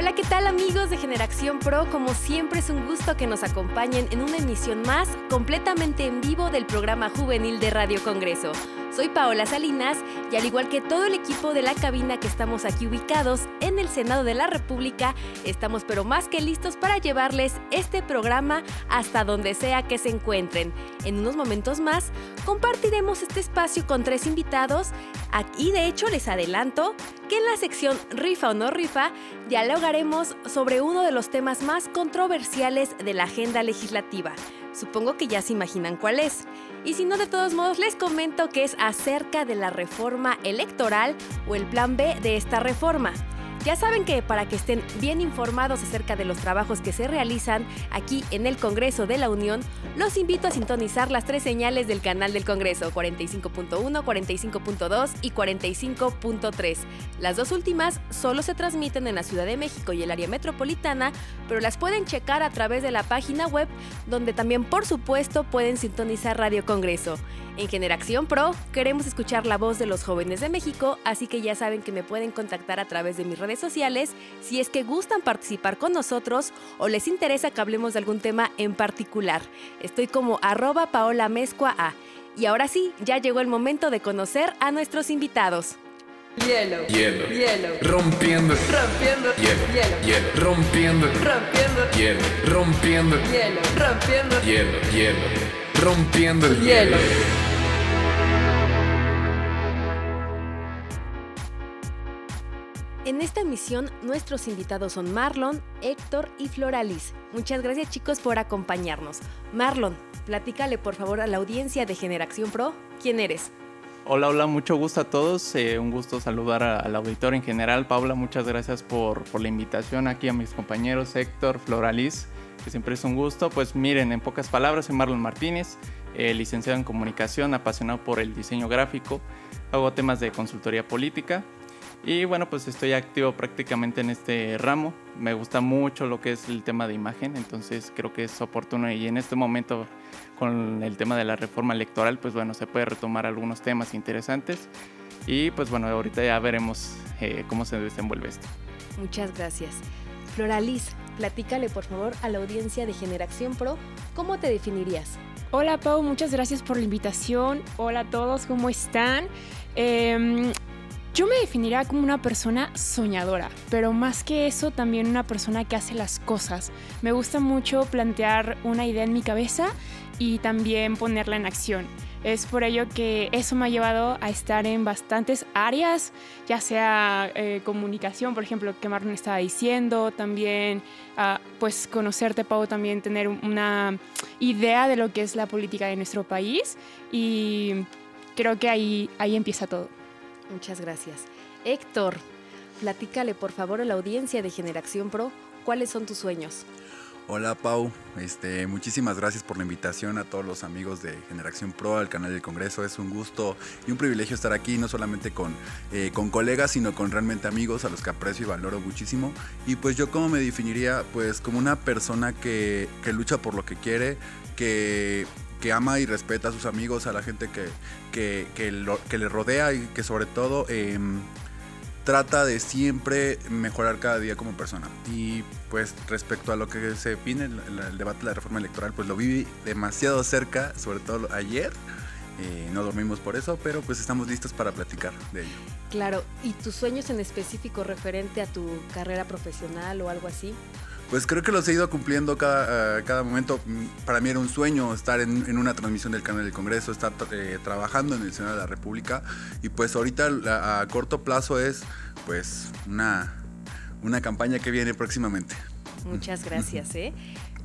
Hola, ¿qué tal amigos de Generación Pro? Como siempre es un gusto que nos acompañen en una emisión más completamente en vivo del programa juvenil de Radio Congreso. Soy Paola Salinas y al igual que todo el equipo de la cabina que estamos aquí ubicados en el Senado de la República, estamos pero más que listos para llevarles este programa hasta donde sea que se encuentren. En unos momentos más compartiremos este espacio con 3 invitados y de hecho les adelanto que en la sección Rifa o no rifa dialogaremos sobre uno de los temas más controversiales de la agenda legislativa. Supongo que ya se imaginan cuál es. Y si no, de todos modos, les comento que es acerca de la reforma electoral o el plan B de esta reforma. Ya saben que para que estén bien informados acerca de los trabajos que se realizan aquí en el Congreso de la Unión, los invito a sintonizar las 3 señales del canal del Congreso, 45.1, 45.2 y 45.3. Las 2 últimas solo se transmiten en la Ciudad de México y el área metropolitana, pero las pueden checar a través de la página web, donde también, por supuesto, pueden sintonizar Radio Congreso. En Generación Pro queremos escuchar la voz de los jóvenes de México, así que ya saben que me pueden contactar a través de mis redes sociales si es que gustan participar con nosotros o les interesa que hablemos de algún tema en particular. Estoy como @PaolaMezcua. Y ahora sí, ya llegó el momento de conocer a nuestros invitados. Hielo, hielo, hielo, rompiendo, rompiendo, hielo, hielo, hielo, rompiendo, rompiendo, hielo, rompiendo, hielo, rompiendo, hielo, hielo, rompiendo el hielo. En esta emisión, nuestros invitados son Marlon, Héctor y Floralis. Muchas gracias, chicos, por acompañarnos. Marlon, platícale por favor a la audiencia de Generación Pro, ¿quién eres? Hola, mucho gusto a todos, un gusto saludar al auditorio en general. Paula, muchas gracias por la invitación aquí a mis compañeros Héctor, Floralis, que siempre es un gusto. Pues miren, en pocas palabras, soy Marlon Martínez, licenciado en comunicación, apasionado por el diseño gráfico, hago temas de consultoría política y bueno, pues estoy activo prácticamente en este ramo. Me gusta mucho lo que es el tema de imagen, entonces creo que es oportuno y en este momento con el tema de la reforma electoral, pues bueno, se puede retomar algunos temas interesantes y pues bueno, ahorita ya veremos cómo se desenvuelve esto. Muchas gracias. Floralis, platícale por favor a la audiencia de Generación Pro, ¿cómo te definirías? Hola Pau, muchas gracias por la invitación. Hola a todos, ¿cómo están? Yo me definiría como una persona soñadora, pero más que eso también una persona que hace las cosas. Me gusta mucho plantear una idea en mi cabeza y también ponerla en acción. Es por ello que eso me ha llevado a estar en bastantes áreas, ya sea comunicación, por ejemplo, que Marlon estaba diciendo, también pues conocerte, Pau, también tener una idea de lo que es la política de nuestro país y creo que ahí empieza todo. Muchas gracias. Héctor, platícale por favor a la audiencia de Generación Pro, ¿cuáles son tus sueños? Hola Pau, muchísimas gracias por la invitación a todos los amigos de Generación Pro, al canal del Congreso. Es un gusto y un privilegio estar aquí, no solamente con colegas, sino con realmente amigos a los que aprecio y valoro muchísimo. Y pues yo cómo me definiría, pues como una persona que lucha por lo que quiere, que ama y respeta a sus amigos, a la gente que le rodea y que sobre todo trata de siempre mejorar cada día como persona. Y pues respecto a lo que se viene, el debate de la reforma electoral, pues lo viví demasiado cerca, sobre todo ayer. No dormimos por eso, pero pues estamos listos para platicar de ello. Claro, ¿y tus sueños en específico referente a tu carrera profesional o algo así? Pues creo que los he ido cumpliendo cada momento. Para mí era un sueño estar en una transmisión del canal del Congreso, estar trabajando en el Senado de la República. Y pues ahorita a corto plazo es pues una campaña que viene próximamente. Muchas gracias,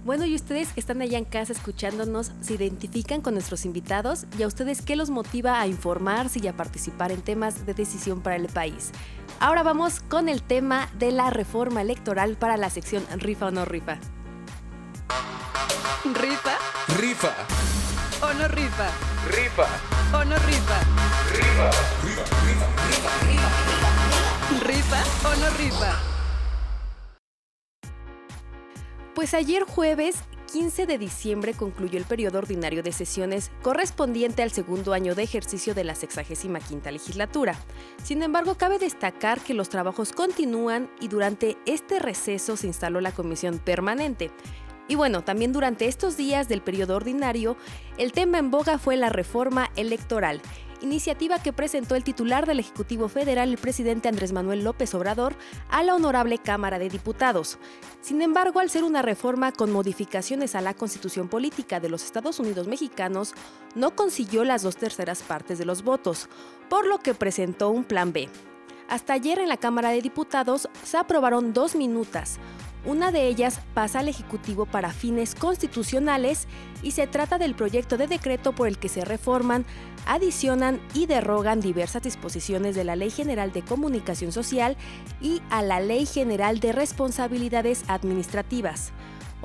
Bueno, y ustedes que están allá en casa escuchándonos, ¿se identifican con nuestros invitados? ¿Y a ustedes qué los motiva a informarse y a participar en temas de decisión para el país? Ahora vamos con el tema de la reforma electoral para la sección Rifa o no rifa. ¿Rifa Rifa, o no rifa? rifa, ¿O no rifa? rifa, rifa, rifa, rifa, rifa. ¿Rifa o no rifa? Pues ayer jueves 15 de diciembre concluyó el periodo ordinario de sesiones correspondiente al segundo año de ejercicio de la 65ª legislatura. Sin embargo, cabe destacar que los trabajos continúan y durante este receso se instaló la comisión permanente. Y bueno, también durante estos días del periodo ordinario, el tema en boga fue la reforma electoral, iniciativa que presentó el titular del Ejecutivo Federal, el presidente Andrés Manuel López Obrador, a la Honorable Cámara de Diputados. Sin embargo, al ser una reforma con modificaciones a la Constitución Política de los Estados Unidos mexicanos, no consiguió las 2/3 partes de los votos, por lo que presentó un plan B. Hasta ayer en la Cámara de Diputados se aprobaron 2 minutas. Una de ellas pasa al Ejecutivo para fines constitucionales y se trata del proyecto de decreto por el que se reforman, adicionan y derogan diversas disposiciones de la Ley General de Comunicación Social y a la Ley General de Responsabilidades Administrativas.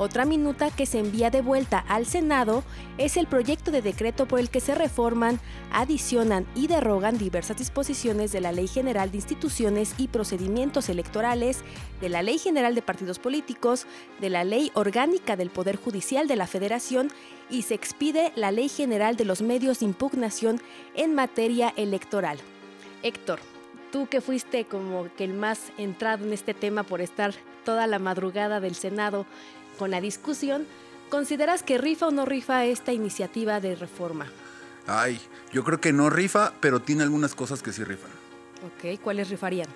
Otra minuta que se envía de vuelta al Senado es el proyecto de decreto por el que se reforman, adicionan y derogan diversas disposiciones de la Ley General de Instituciones y Procedimientos Electorales, de la Ley General de Partidos Políticos, de la Ley Orgánica del Poder Judicial de la Federación y se expide la Ley General de los Medios de Impugnación en materia electoral. Héctor, tú que fuiste como que el más entrado en este tema por estar toda la madrugada del Senado con la discusión, ¿consideras que rifa o no rifa esta iniciativa de reforma? Ay, yo creo que no rifa, pero tiene algunas cosas que sí rifan. Ok, ¿cuáles rifarían?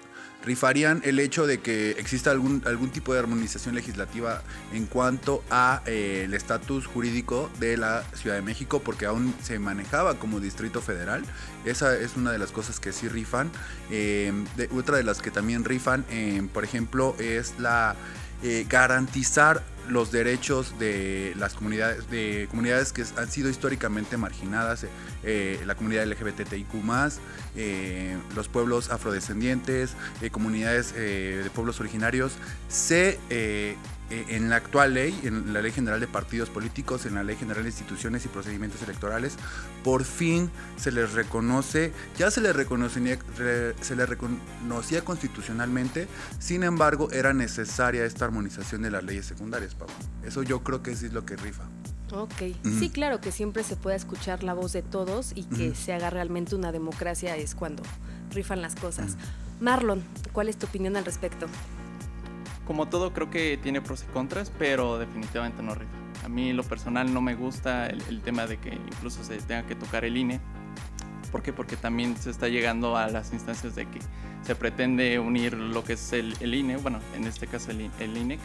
Rifarían el hecho de que exista algún tipo de armonización legislativa en cuanto a el estatus jurídico de la Ciudad de México, porque aún se manejaba como Distrito Federal. Esa es una de las cosas que sí rifan. Otra de las que también rifan, por ejemplo, es la garantizar los derechos de las comunidades que han sido históricamente marginadas, la comunidad LGBTIQ+, los pueblos afrodescendientes, comunidades de pueblos originarios, en la actual ley, en la Ley General de Partidos Políticos, en la Ley General de Instituciones y Procedimientos Electorales, por fin se les reconoce, ya se les reconocía constitucionalmente, sin embargo era necesaria esta armonización de las leyes secundarias, Pablo. Eso yo creo que sí es lo que rifa. Ok, sí, claro que siempre se pueda escuchar la voz de todos y que se haga realmente una democracia es cuando rifan las cosas. Marlon, ¿cuál es tu opinión al respecto? Como todo, creo que tiene pros y contras, pero definitivamente no rifa. A mí, en lo personal, no me gusta el tema de que incluso se tenga que tocar el INE. ¿Por qué? Porque también se está llegando a las instancias de que se pretende unir lo que es el INE, bueno, en este caso el INEC,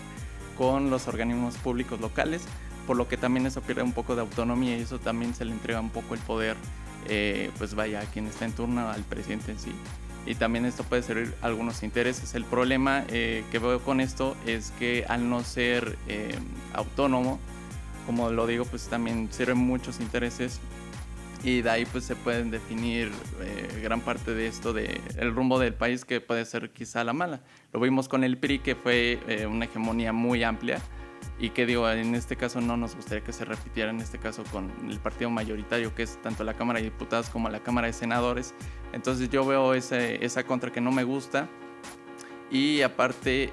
con los organismos públicos locales, por lo que también eso pierde un poco de autonomía y eso también se le entrega un poco el poder, pues vaya, a quien está en turno, al presidente en sí. Y también esto puede servir a algunos intereses. El problema que veo con esto es que al no ser autónomo, como lo digo, pues también sirven muchos intereses y de ahí pues se pueden definir gran parte de esto, de el rumbo del país, que puede ser quizá la mala. Lo vimos con el PRI, que fue una hegemonía muy amplia y que digo, en este caso no nos gustaría que se repitiera, en este caso con el partido mayoritario, que es tanto la Cámara de Diputados como la Cámara de Senadores. Entonces yo veo esa contra que no me gusta. Y aparte,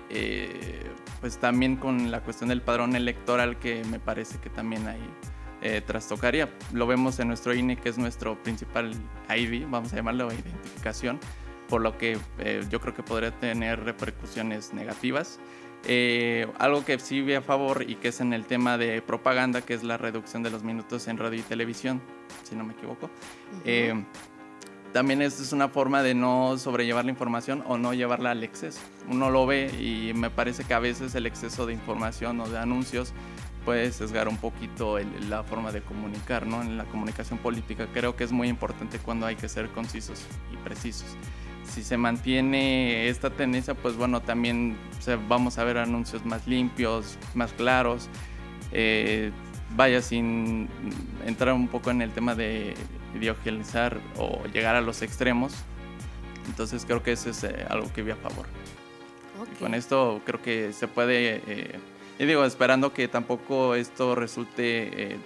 pues también con la cuestión del padrón electoral, que me parece que también ahí trastocaría. Lo vemos en nuestro INE, que es nuestro principal ID, vamos a llamarlo identificación, por lo que yo creo que podría tener repercusiones negativas. Algo que sí vi a favor y que es en el tema de propaganda, que es la reducción de los minutos en radio y televisión, si no me equivoco. También esto es una forma de no sobrellevar la información o no llevarla al exceso. Uno lo ve y me parece que a veces el exceso de información o de anuncios puede sesgar un poquito la forma de comunicar, ¿no? En la comunicación política creo que es muy importante cuando hay que ser concisos y precisos. Si se mantiene esta tendencia, pues bueno, también vamos a ver anuncios más limpios, más claros, vaya, sin entrar un poco en el tema de ideologizar o llegar a los extremos. Entonces creo que eso es algo que vi a favor. Okay. Y con esto creo que se puede, y digo, esperando que tampoco esto resulte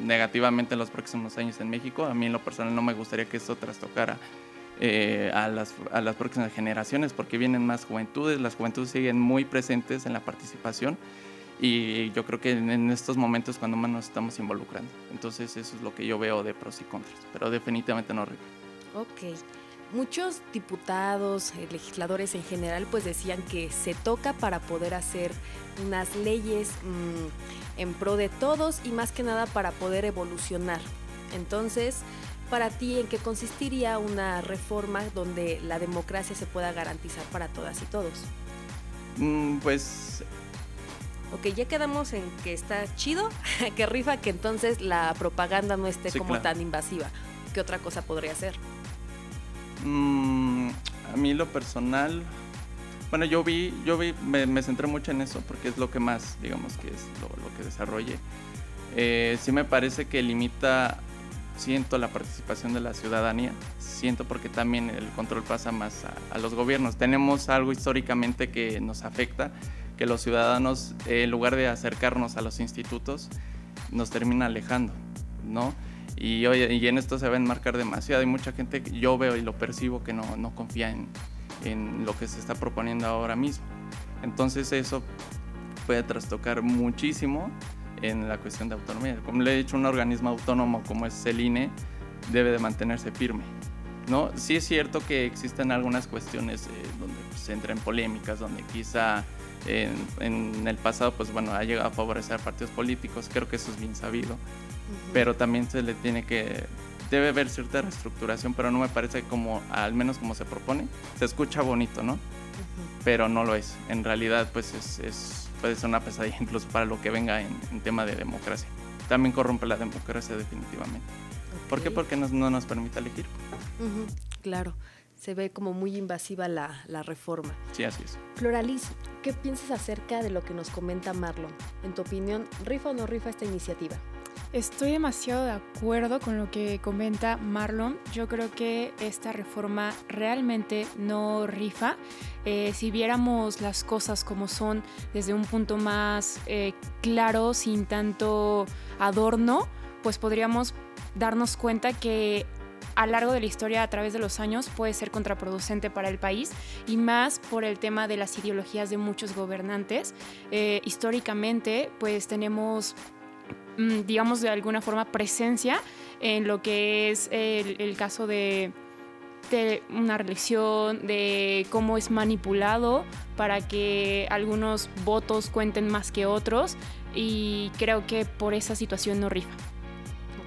negativamente en los próximos años en México. A mí en lo personal no me gustaría que esto trastocara a las próximas generaciones, porque vienen más juventudes, las juventudes siguen muy presentes en la participación y yo creo que en estos momentos cuando más nos estamos involucrando. Entonces eso es lo que yo veo de pros y contras, pero definitivamente no rifa. Ok. Muchos diputados, legisladores en general, pues decían que se toca para poder hacer unas leyes en pro de todos y más que nada para poder evolucionar. Entonces, para ti, ¿en qué consistiría una reforma donde la democracia se pueda garantizar para todas y todos? Pues... Ok, ya quedamos en que está chido, que rifa, que entonces la propaganda no esté Sí, como claro. tan invasiva. ¿Qué otra cosa podría ser? A mí lo personal, bueno, yo vi me centré mucho en eso porque es lo que más, digamos que es lo que desarrolle. Sí me parece que siento la participación de la ciudadanía, siento porque también el control pasa más a los gobiernos. Tenemos algo históricamente que nos afecta, que los ciudadanos, en lugar de acercarnos a los institutos, nos termina alejando, ¿no? Y en esto se va a enmarcar demasiado. Hay mucha gente que yo veo y lo percibo que no confía en lo que se está proponiendo ahora mismo. Entonces eso puede trastocar muchísimo en la cuestión de autonomía. Como le he dicho, un organismo autónomo como es el INE debe de mantenerse firme, ¿no? Sí es cierto que existen algunas cuestiones donde se entra en polémicas, donde quizá en el pasado pues bueno ha llegado a favorecer a partidos políticos, creo que eso es bien sabido, pero también debe haber cierta reestructuración, pero no me parece como, al menos como se propone, se escucha bonito, ¿no? Pero no lo es, en realidad pues puede ser una pesadilla incluso para lo que venga en tema de democracia. También corrompe la democracia definitivamente. Okay. ¿Por qué? Porque no nos permite elegir. Claro, se ve como muy invasiva la reforma. Sí, así es. Floralis, ¿qué piensas acerca de lo que nos comenta Marlon? En tu opinión, ¿rifa o no rifa esta iniciativa? Estoy demasiado de acuerdo con lo que comenta Marlon. Yo creo que esta reforma realmente no rifa. Si viéramos las cosas como son desde un punto más claro, sin tanto adorno, pues podríamos darnos cuenta que a lo largo de la historia, a través de los años, puede ser contraproducente para el país y más por el tema de las ideologías de muchos gobernantes. Históricamente, pues tenemos, digamos de alguna forma, presencia en lo que es el caso de una reelección, de cómo es manipulado para que algunos votos cuenten más que otros, y creo que por esa situación no rifa.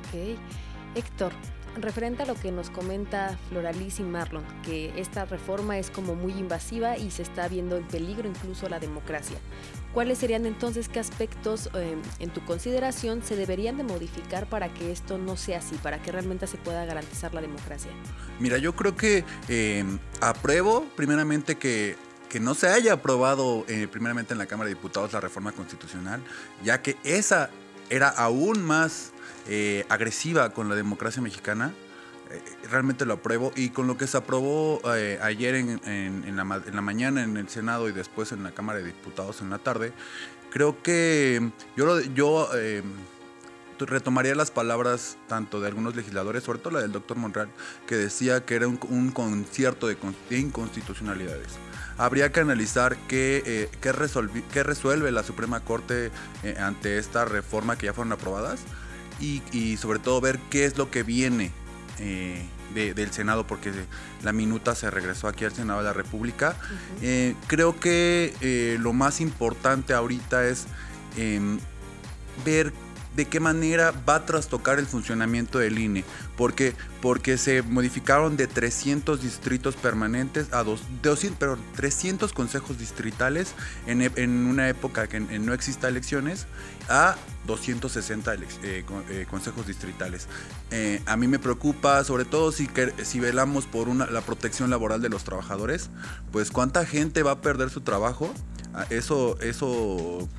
Ok. Héctor, referente a lo que nos comenta Floralis y Marlon, que esta reforma es como muy invasiva y se está viendo en peligro incluso la democracia. ¿Cuáles serían entonces, qué aspectos en tu consideración se deberían de modificar para que esto no sea así, para que realmente se pueda garantizar la democracia? Mira, yo creo que apruebo primeramente que no se haya aprobado primeramente en la Cámara de Diputados la reforma constitucional, ya que esa era aún más agresiva con la democracia mexicana. Realmente lo apruebo, y con lo que se aprobó ayer en la mañana en el Senado y después en la Cámara de Diputados en la tarde, creo que yo retomaría las palabras tanto de algunos legisladores, sobre todo la del doctor Monreal, que decía que era un concierto de inconstitucionalidades. Habría que analizar qué resuelve la Suprema Corte ante esta reforma que ya fueron aprobadas, y sobre todo ver qué es lo que viene del Senado, porque la minuta se regresó aquí al Senado de la República. Creo que lo más importante ahorita es ver de qué manera va a trastocar el funcionamiento del INE, porque se modificaron de 300 distritos permanentes a 300 consejos distritales en una época que no exista elecciones, a 260 consejos distritales. A mí me preocupa, sobre todo si velamos por la protección laboral de los trabajadores, pues cuánta gente va a perder su trabajo. Eso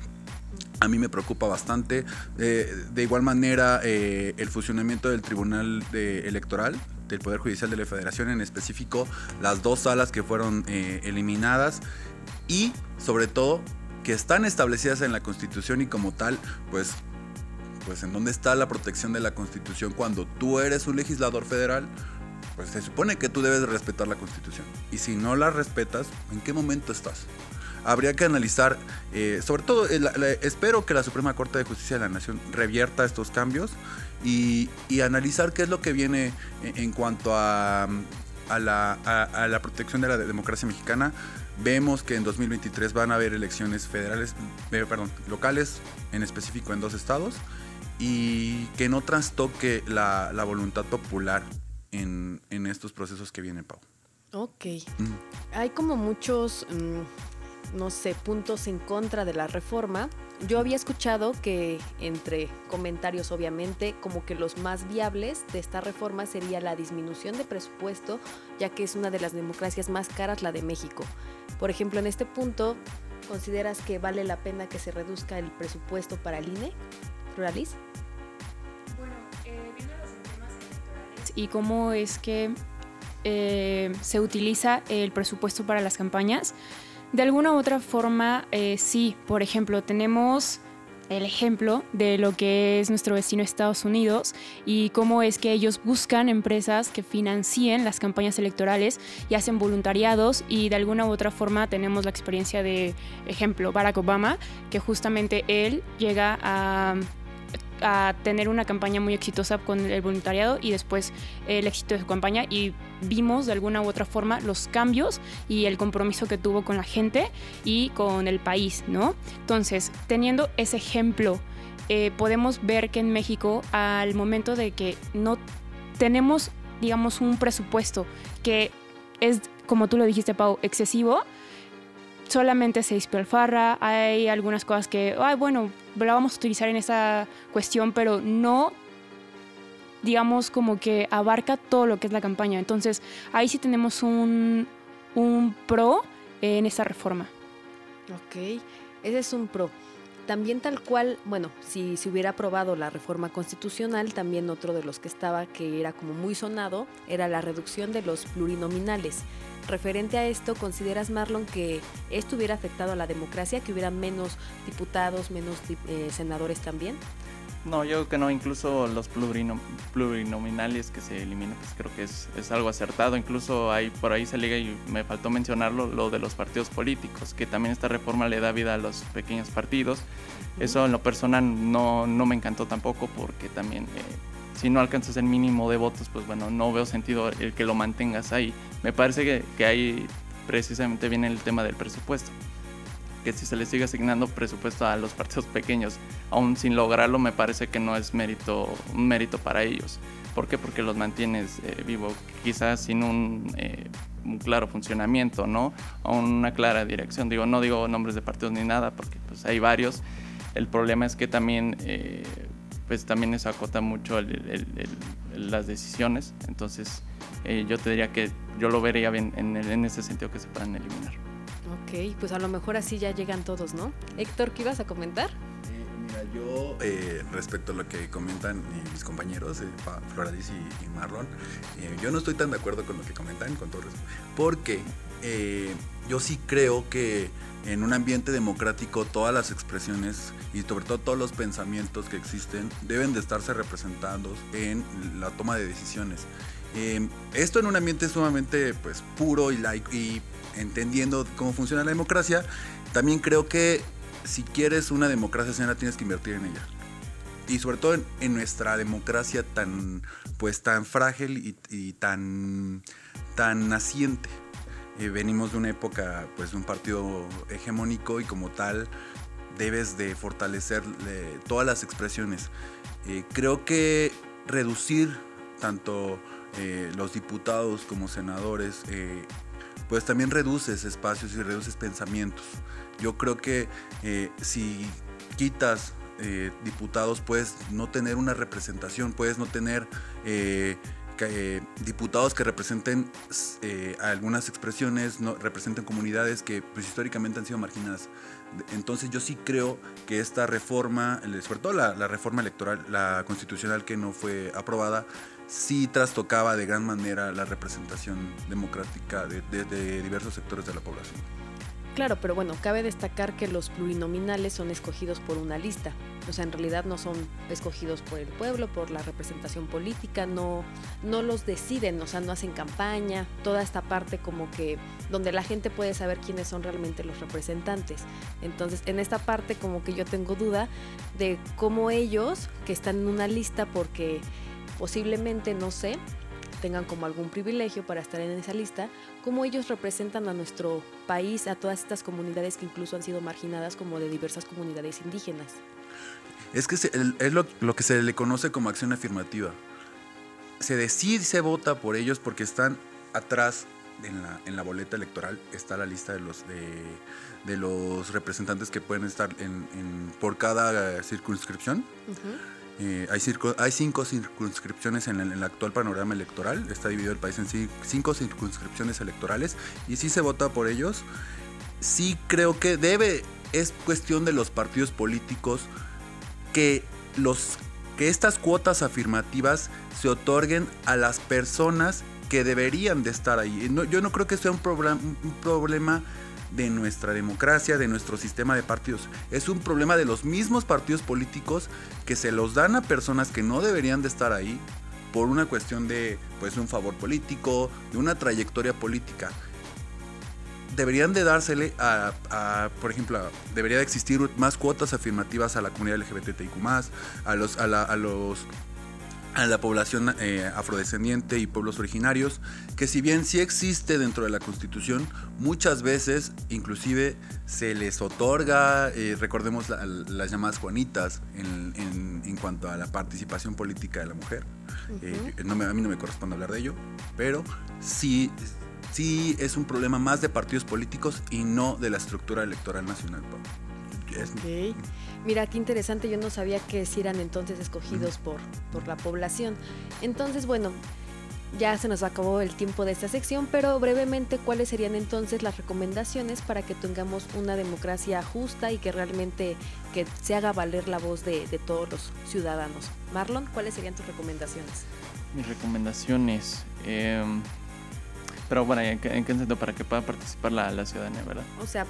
a mí me preocupa bastante. De igual manera, el funcionamiento del Tribunal Electoral, del Poder Judicial de la Federación, en específico las 2 salas que fueron eliminadas, y sobre todo que están establecidas en la Constitución, y como tal, pues en dónde está la protección de la Constitución cuando tú eres un legislador federal. Pues se supone que tú debes respetar la Constitución, y si no la respetas, ¿en qué momento estás? habría que analizar, sobre todo, espero que la Suprema Corte de Justicia de la Nación revierta estos cambios y analizar qué es lo que viene en cuanto a la protección de la democracia mexicana. Vemos que en 2023 van a haber elecciones locales, en específico en 2 estados, y que no trastoque la voluntad popular en estos procesos que vienen, Pau. Ok. Hay como muchos, no sé, puntos en contra de la reforma. Yo había escuchado que, entre comentarios obviamente, como que los más viables de esta reforma sería la disminución de presupuesto, ya que es una de las democracias más caras, la de México. Por ejemplo, en este punto, ¿consideras que vale la pena que se reduzca el presupuesto para el INE? ¿Ruralis? Bueno, viendo los temas electorales y cómo es que se utiliza el presupuesto para las campañas, de alguna u otra forma, sí. Por ejemplo, tenemos el ejemplo de lo que es nuestro vecino Estados Unidos y cómo es que ellos buscan empresas que financien las campañas electorales y hacen voluntariados, y de alguna u otra forma tenemos la experiencia de, ejemplo, Barack Obama, que justamente él llega a tener una campaña muy exitosa con el voluntariado y después el éxito de su campaña, y vimos de alguna u otra forma los cambios y el compromiso que tuvo con la gente y con el país, ¿no? Entonces, teniendo ese ejemplo, podemos ver que en México, al momento de que no tenemos, digamos, un presupuesto que es, como tú lo dijiste, Pau, excesivo, solamente se despilfarra, hay algunas cosas que, bueno, la vamos a utilizar en esa cuestión, pero no, digamos, como que abarca todo lo que es la campaña. Entonces, ahí sí tenemos un pro en esta reforma. Ok, ese es un pro. También tal cual, bueno, si se hubiera aprobado la reforma constitucional, también otro de los que estaba, que era como muy sonado, era la reducción de los plurinominales. Referente a esto, ¿consideras, Marlon, que esto hubiera afectado a la democracia, que hubiera menos diputados, menos senadores también? No, yo creo que no. Incluso los plurinominales que se eliminan, pues creo que es algo acertado. Incluso por ahí se liga, y me faltó mencionarlo, lo de los partidos políticos, que también esta reforma le da vida a los pequeños partidos. Eso en lo personal no me encantó tampoco, porque también si no alcanzas el mínimo de votos, pues bueno, no veo sentido el que lo mantengas ahí. Me parece que ahí precisamente viene el tema del presupuesto, que si se le sigue asignando presupuesto a los partidos pequeños, aún sin lograrlo, me parece que no es un mérito para ellos. ¿Por qué? Porque los mantienes vivos, quizás sin un claro funcionamiento, ¿no? O una clara dirección. No digo nombres de partidos ni nada, porque pues hay varios. El problema es que también pues también eso acota mucho las decisiones. Entonces yo te diría que yo lo vería bien en ese sentido, que se puedan eliminar. Ok, pues a lo mejor así ya llegan todos, ¿no? Héctor, ¿qué ibas a comentar? Mira, yo respecto a lo que comentan mis compañeros, Floralis y Marlon, yo no estoy tan de acuerdo con lo que comentan, con todo respeto, porque yo sí creo que en un ambiente democrático todas las expresiones y sobre todo todos los pensamientos que existen deben de estarse representados en la toma de decisiones. Esto en un ambiente sumamente pues puro y entendiendo cómo funciona la democracia. También creo que si quieres una democracia sana, tienes que invertir en ella. Y sobre todo en nuestra democracia tan frágil y tan naciente. Venimos de una época, pues, de un partido hegemónico, y como tal debes de fortalecer todas las expresiones. Creo que reducir tanto los diputados como senadores, pues también reduces espacios y reduces pensamientos. Yo creo que si quitas diputados, puedes no tener una representación, puedes no tener diputados que representen algunas expresiones, no representen comunidades que pues históricamente han sido marginadas. Entonces yo sí creo que esta reforma, sobre todo la reforma electoral, la constitucional que no fue aprobada, sí trastocaba de gran manera la representación democrática de diversos sectores de la población. Claro, pero bueno, cabe destacar que los plurinominales son escogidos por una lista. O sea, en realidad no son escogidos por el pueblo, por la representación política, no los deciden, o sea, no hacen campaña, toda esta parte como que donde la gente puede saber quiénes son realmente los representantes. Entonces, en esta parte como que yo tengo duda de cómo ellos, que están en una lista porque posiblemente, no sé, tengan como algún privilegio para estar en esa lista, cómo ellos representan a nuestro país, a todas estas comunidades que incluso han sido marginadas, como de diversas comunidades indígenas. Es que es lo que se le conoce como acción afirmativa. Se decide, se vota por ellos porque están atrás en la boleta electoral, está la lista de los representantes que pueden estar por cada circunscripción. Uh-huh. Hay 5 circunscripciones en el actual panorama electoral. Está dividido el país en 5 circunscripciones electorales y sí se vota por ellos. Sí creo que es cuestión de los partidos políticos que estas cuotas afirmativas se otorguen a las personas que deberían de estar ahí. Yo no creo que sea un problema de nuestra democracia, de nuestro sistema de partidos. Es un problema de los mismos partidos políticos que se los dan a personas que no deberían de estar ahí por una cuestión de un favor político, de una trayectoria política. Deberían de dársele por ejemplo, debería de existir más cuotas afirmativas a la comunidad LGBTIQ+, a la población afrodescendiente y pueblos originarios, que si bien sí existe dentro de la Constitución, muchas veces inclusive se les otorga, recordemos las llamadas Juanitas en cuanto a la participación política de la mujer. Uh-huh. A mí no me corresponde hablar de ello, pero sí es un problema más de partidos políticos y no de la estructura electoral nacional. Ok. Mira, qué interesante, yo no sabía que sí eran entonces escogidos por la población. Entonces, bueno, ya se nos acabó el tiempo de esta sección, pero brevemente, ¿cuáles serían entonces las recomendaciones para que tengamos una democracia justa y que realmente que se haga valer la voz de todos los ciudadanos? Marlon, ¿cuáles serían tus recomendaciones? Mis recomendaciones... Pero bueno, ¿en qué sentido? Para que pueda participar la ciudadanía, ¿verdad? O sea,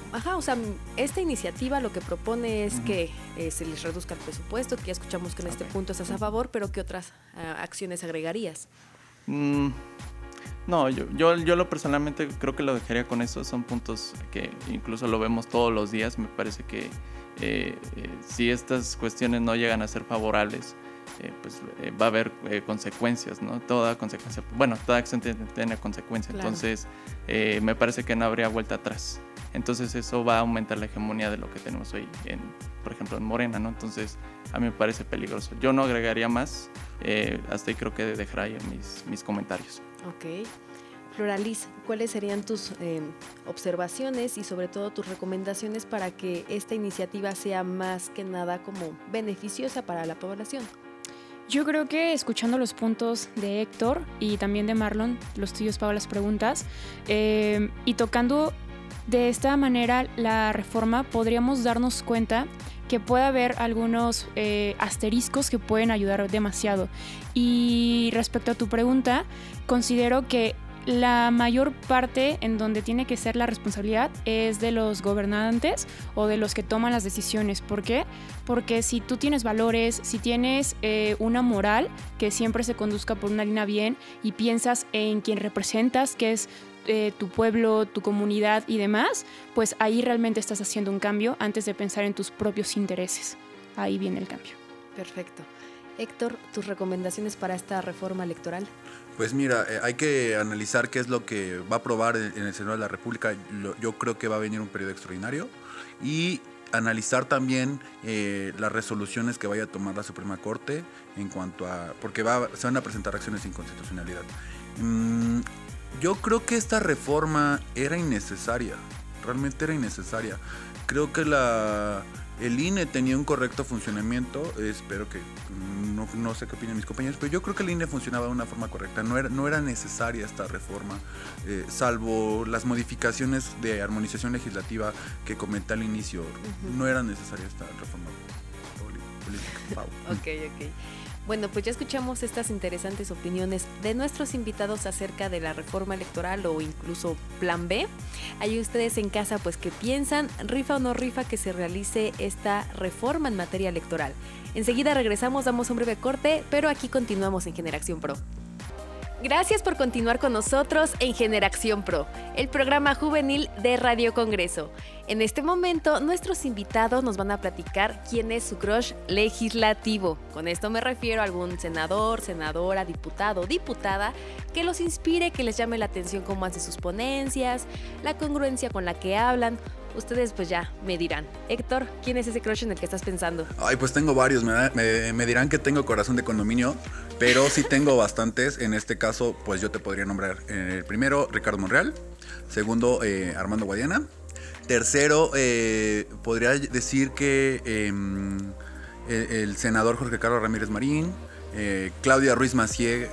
esta iniciativa lo que propone es que se les reduzca el presupuesto, que ya escuchamos que en este punto estás a favor, pero ¿qué otras acciones agregarías? No, yo lo personalmente creo que lo dejaría con eso. Son puntos que incluso lo vemos todos los días. Me parece que si estas cuestiones no llegan a ser favorables, va a haber consecuencias, ¿no? Toda acción tiene consecuencias. Claro. Entonces, me parece que no habría vuelta atrás. Entonces, eso va a aumentar la hegemonía de lo que tenemos hoy, por ejemplo, en Morena, ¿no? Entonces, a mí me parece peligroso. Yo no agregaría más. Hasta ahí creo que dejaría mis comentarios. Ok. Floralis, ¿cuáles serían tus observaciones y sobre todo tus recomendaciones para que esta iniciativa sea más que nada como beneficiosa para la población? Yo creo que escuchando los puntos de Héctor y también de Marlon, los tuyos, Pau, las preguntas, y tocando de esta manera la reforma, podríamos darnos cuenta que puede haber algunos asteriscos que pueden ayudar demasiado. Y respecto a tu pregunta, considero que la mayor parte en donde tiene que ser la responsabilidad es de los gobernantes o de los que toman las decisiones. ¿Por qué? Porque si tú tienes valores, si tienes una moral que siempre se conduzca por una línea bien y piensas en quien representas, que es tu pueblo, tu comunidad y demás, pues ahí realmente estás haciendo un cambio antes de pensar en tus propios intereses. Ahí viene el cambio. Perfecto. Héctor, ¿tus recomendaciones para esta reforma electoral? Pues mira, hay que analizar qué es lo que va a aprobar en el Senado de la República. Yo creo que va a venir un periodo extraordinario y analizar también las resoluciones que vaya a tomar la Suprema Corte en cuanto a... porque se van a presentar acciones de inconstitucionalidad. Yo creo que esta reforma era innecesaria, realmente era innecesaria. Creo que el INE tenía un correcto funcionamiento, espero que, no sé qué opinan mis compañeros, pero yo creo que el INE funcionaba de una forma correcta, no era necesaria esta reforma, salvo las modificaciones de armonización legislativa que comenté al inicio, no era necesaria esta reforma política. Wow. Ok. Bueno, pues ya escuchamos estas interesantes opiniones de nuestros invitados acerca de la reforma electoral o incluso plan B. Ahí ustedes en casa, pues, ¿qué piensan? ¿Rifa o no rifa que se realice esta reforma en materia electoral? Enseguida regresamos, damos un breve corte, pero aquí continuamos en Generación Pro. Gracias por continuar con nosotros en Generación Pro, el programa juvenil de Radio Congreso. En este momento, nuestros invitados nos van a platicar quién es su crush legislativo. Con esto me refiero a algún senador, senadora, diputado, diputada que los inspire, que les llame la atención cómo hace sus ponencias, la congruencia con la que hablan. Ustedes pues ya me dirán. Héctor, ¿quién es ese crush en el que estás pensando? Ay, pues tengo varios, me dirán que tengo corazón de condominio, pero sí tengo bastantes. En este caso, pues yo te podría nombrar el primero, Ricardo Monreal. Segundo, Armando Guadiana. Tercero, podría decir que el senador Jorge Carlos Ramírez Marín. Claudia Ruiz Massieu,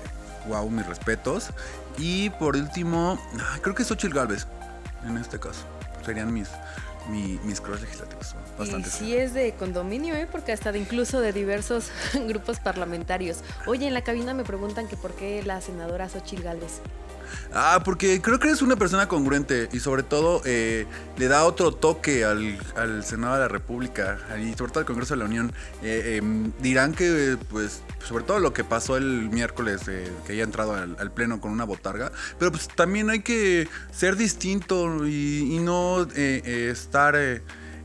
wow, mis respetos. Y por último, creo que Xóchitl Gálvez, en este caso. Serían mis crush legislativos. Bastante. Y sí es de condominio, porque hasta incluso de diversos grupos parlamentarios. Oye, en la cabina me preguntan que por qué la senadora Xóchitl Gálvez. Porque creo que es una persona congruente y sobre todo le da otro toque al Senado de la República y sobre todo al Congreso de la Unión. Dirán que, pues, sobre todo lo que pasó el miércoles, que haya entrado al Pleno con una botarga, pero pues también hay que ser distinto y no estar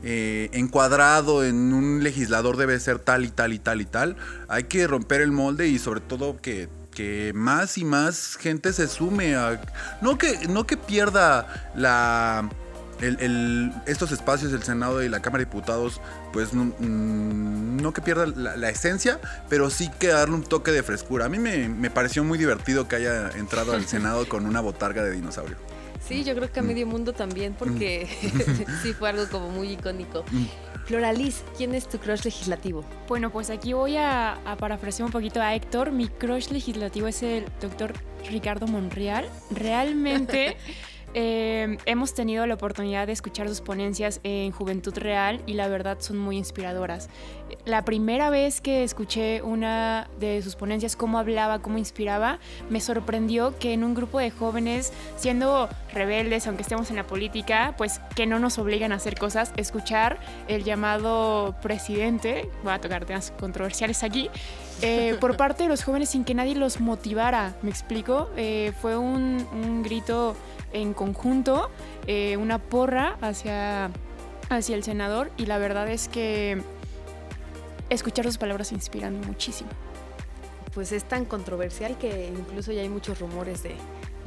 encuadrado en un legislador debe ser tal y tal y tal y tal. Hay que romper el molde y sobre todo que más y más gente se sume a... No que pierda estos espacios del Senado y la Cámara de Diputados, pues no que pierda la esencia, pero sí que darle un toque de frescura. A mí me pareció muy divertido que haya entrado al Senado con una botarga de dinosaurio. Sí, yo creo que a medio mundo también, porque sí fue algo como muy icónico. Floralis, ¿quién es tu crush legislativo? Bueno, pues aquí voy a parafrasear un poquito a Héctor. Mi crush legislativo es el doctor Ricardo Monreal. Realmente hemos tenido la oportunidad de escuchar sus ponencias en Juventud Real y la verdad son muy inspiradoras. La primera vez que escuché una de sus ponencias, cómo hablaba, cómo inspiraba, me sorprendió que en un grupo de jóvenes, siendo rebeldes, aunque estemos en la política, pues que no nos obligan a hacer cosas, escuchar el llamado presidente, voy a tocar temas controversiales aquí, por parte de los jóvenes sin que nadie los motivara, ¿me explico? Fue un grito en conjunto, una porra hacia el senador y la verdad es que escuchar sus palabras inspiran muchísimo. Pues es tan controversial que incluso ya hay muchos rumores de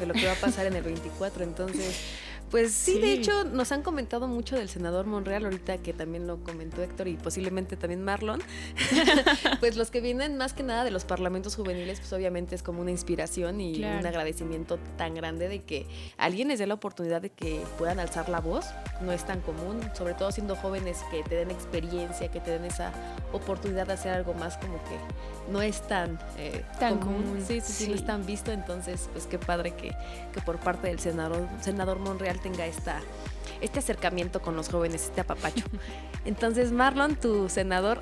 lo que va a pasar en el 24, entonces... Pues sí, de hecho nos han comentado mucho del senador Monreal, ahorita que también lo comentó Héctor y posiblemente también Marlon. Pues los que vienen más que nada de los parlamentos juveniles, pues obviamente es como una inspiración y un agradecimiento tan grande de que alguien les dé la oportunidad de que puedan alzar la voz. No es tan común, sobre todo siendo jóvenes, que te den experiencia, que te den esa oportunidad de hacer algo más como que no es tan común. Sí, no es tan visto, entonces pues qué padre que por parte del senador Monreal tenga este acercamiento con los jóvenes, este apapacho. Entonces, Marlon, tu senador,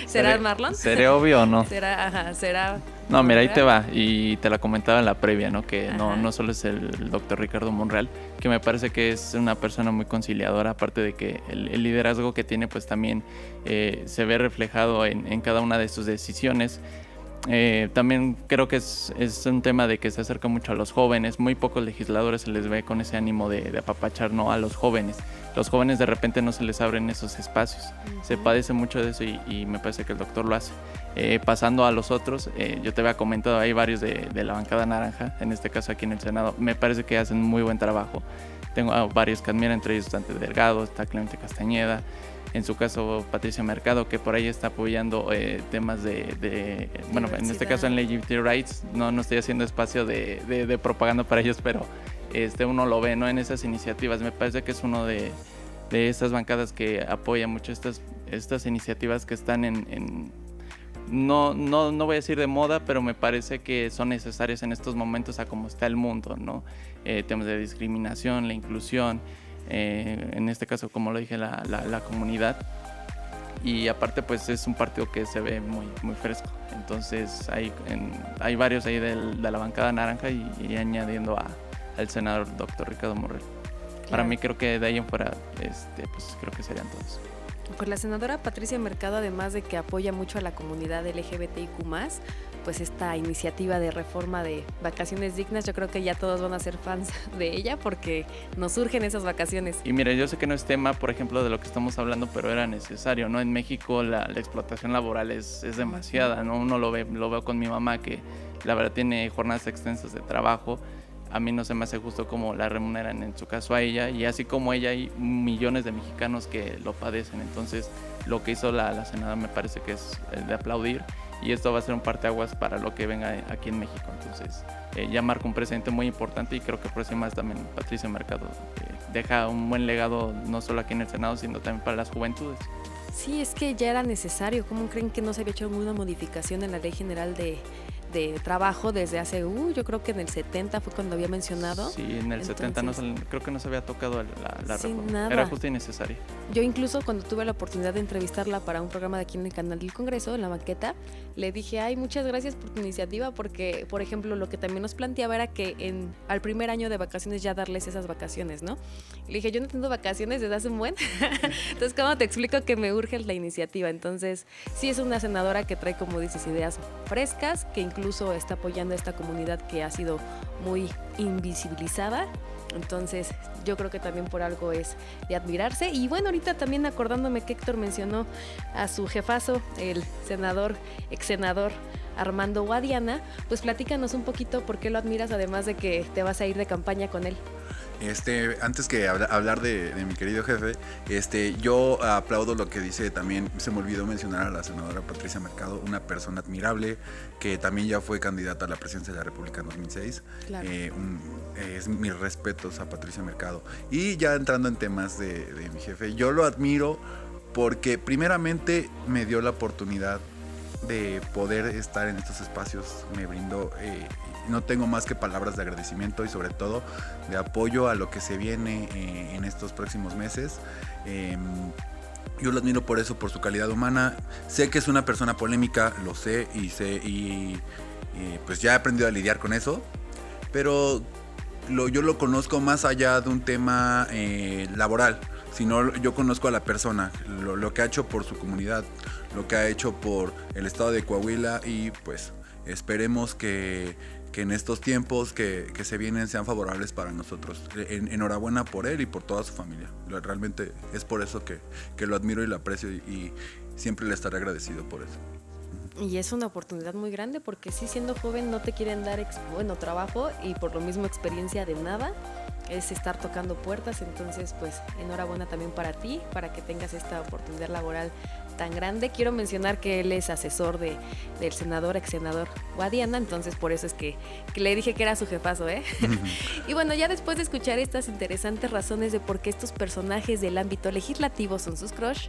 ¿será Marlon? ¿Seré obvio o no? ¿Será? No, mira, ahí te va, y te la comentaba en la previa, ¿no? Que no solo es el doctor Ricardo Monreal, que me parece que es una persona muy conciliadora, aparte de que el liderazgo que tiene, pues también se ve reflejado en cada una de sus decisiones. También creo que es un tema de que se acerca mucho a los jóvenes. Muy pocos legisladores se les ve con ese ánimo de apapachar, ¿no?, a los jóvenes. Los jóvenes de repente no se les abren esos espacios. Se padece mucho de eso y me parece que el doctor lo hace. Pasando a los otros, yo te había comentado, hay varios de la bancada naranja, en este caso aquí en el Senado. Me parece que hacen muy buen trabajo. Tengo varios que admiro, entre ellos Dante Delgado, está Clemente Castañeda, en su caso Patricia Mercado, que por ahí está apoyando temas bueno, en este caso en LGBT Rights. No estoy haciendo espacio de propaganda para ellos, pero uno lo ve, ¿no?, en esas iniciativas. Me parece que es uno de estas bancadas que apoya mucho estas iniciativas que están no voy a decir de moda, pero me parece que son necesarias en estos momentos a cómo está el mundo, ¿no? Temas de discriminación, la inclusión, en este caso, como lo dije, la comunidad. y aparte pues es un partido que se ve muy, muy fresco. Entonces hay varios ahí de la bancada naranja y añadiendo al senador doctor Ricardo Monreal. Para mí creo que de ahí en fuera pues creo que serían todos. Pues la senadora Patricia Mercado, además de que apoya mucho a la comunidad LGBTIQ+, pues esta iniciativa de reforma de vacaciones dignas, yo creo que ya todos van a ser fans de ella porque nos surgen esas vacaciones. Y mira, yo sé que no es tema, por ejemplo, de lo que estamos hablando, pero era necesario, ¿no? En México la explotación laboral es demasiada, ¿no? Uno lo veo con mi mamá, que la verdad tiene jornadas extensas de trabajo. A mí no se me hace justo como la remuneran en su caso a ella, y así como ella hay millones de mexicanos que lo padecen. Entonces lo que hizo la senadora me parece que es de aplaudir, y esto va a ser un parteaguas para lo que venga aquí en México. Entonces ya marca un precedente muy importante, y creo que por encima también Patricia Mercado deja un buen legado no solo aquí en el Senado, sino también para las juventudes. Sí, es que ya era necesario. ¿Cómo creen que no se había hecho alguna modificación en la Ley General de Trabajo desde hace, yo creo que en el 70 fue cuando había mencionado? Sí, en el 70 creo que no se había tocado la reforma. Nada. Era justo y necesaria. Yo incluso cuando tuve la oportunidad de entrevistarla para un programa de aquí en el canal del Congreso, en la banqueta, le dije, muchas gracias por tu iniciativa, porque, por ejemplo, lo que también nos planteaba era que al primer año de vacaciones ya darles esas vacaciones, ¿no? Y le dije, yo no tengo vacaciones desde hace un buen. Entonces, ¿cómo te explico que me urge la iniciativa? Entonces, sí es una senadora que trae, como dices, ideas frescas, que incluso está apoyando a esta comunidad que ha sido muy invisibilizada. Entonces yo creo que también por algo es de admirarse. Y bueno, ahorita también acordándome que Héctor mencionó a su jefazo, el ex senador Armando Guadiana, pues platícanos un poquito por qué lo admiras, además de que te vas a ir de campaña con él. Antes que hablar de mi querido jefe, yo aplaudo lo que dice también, se me olvidó mencionar a la senadora Patricia Mercado, una persona admirable que también ya fue candidata a la presidencia de la República en 2006. Claro. Es mis respetos a Patricia Mercado. Y ya entrando en temas de mi jefe, yo lo admiro porque primeramente me dio la oportunidad de poder estar en estos espacios, me brindó, no tengo más que palabras de agradecimiento y sobre todo de apoyo a lo que se viene en estos próximos meses. Yo lo admiro por eso, por su calidad humana. Sé que es una persona polémica, lo sé, y pues ya he aprendido a lidiar con eso, pero yo lo conozco más allá de un tema laboral, sino yo conozco a la persona, lo que ha hecho por su comunidad, lo que ha hecho por el estado de Coahuila, y pues esperemos que en estos tiempos que se vienen sean favorables para nosotros. Enhorabuena por él y por toda su familia. Realmente es por eso que lo admiro y lo aprecio, y siempre le estaré agradecido por eso. Y es una oportunidad muy grande porque sí, siendo joven no te quieren dar trabajo, y por lo mismo experiencia de nada, es estar tocando puertas. Entonces pues enhorabuena también para ti, para que tengas esta oportunidad laboral tan grande. Quiero mencionar que él es asesor del ex senador Guadiana, entonces por eso es que le dije que era su jefazo, Y bueno, ya después de escuchar estas interesantes razones de por qué estos personajes del ámbito legislativo son sus crush,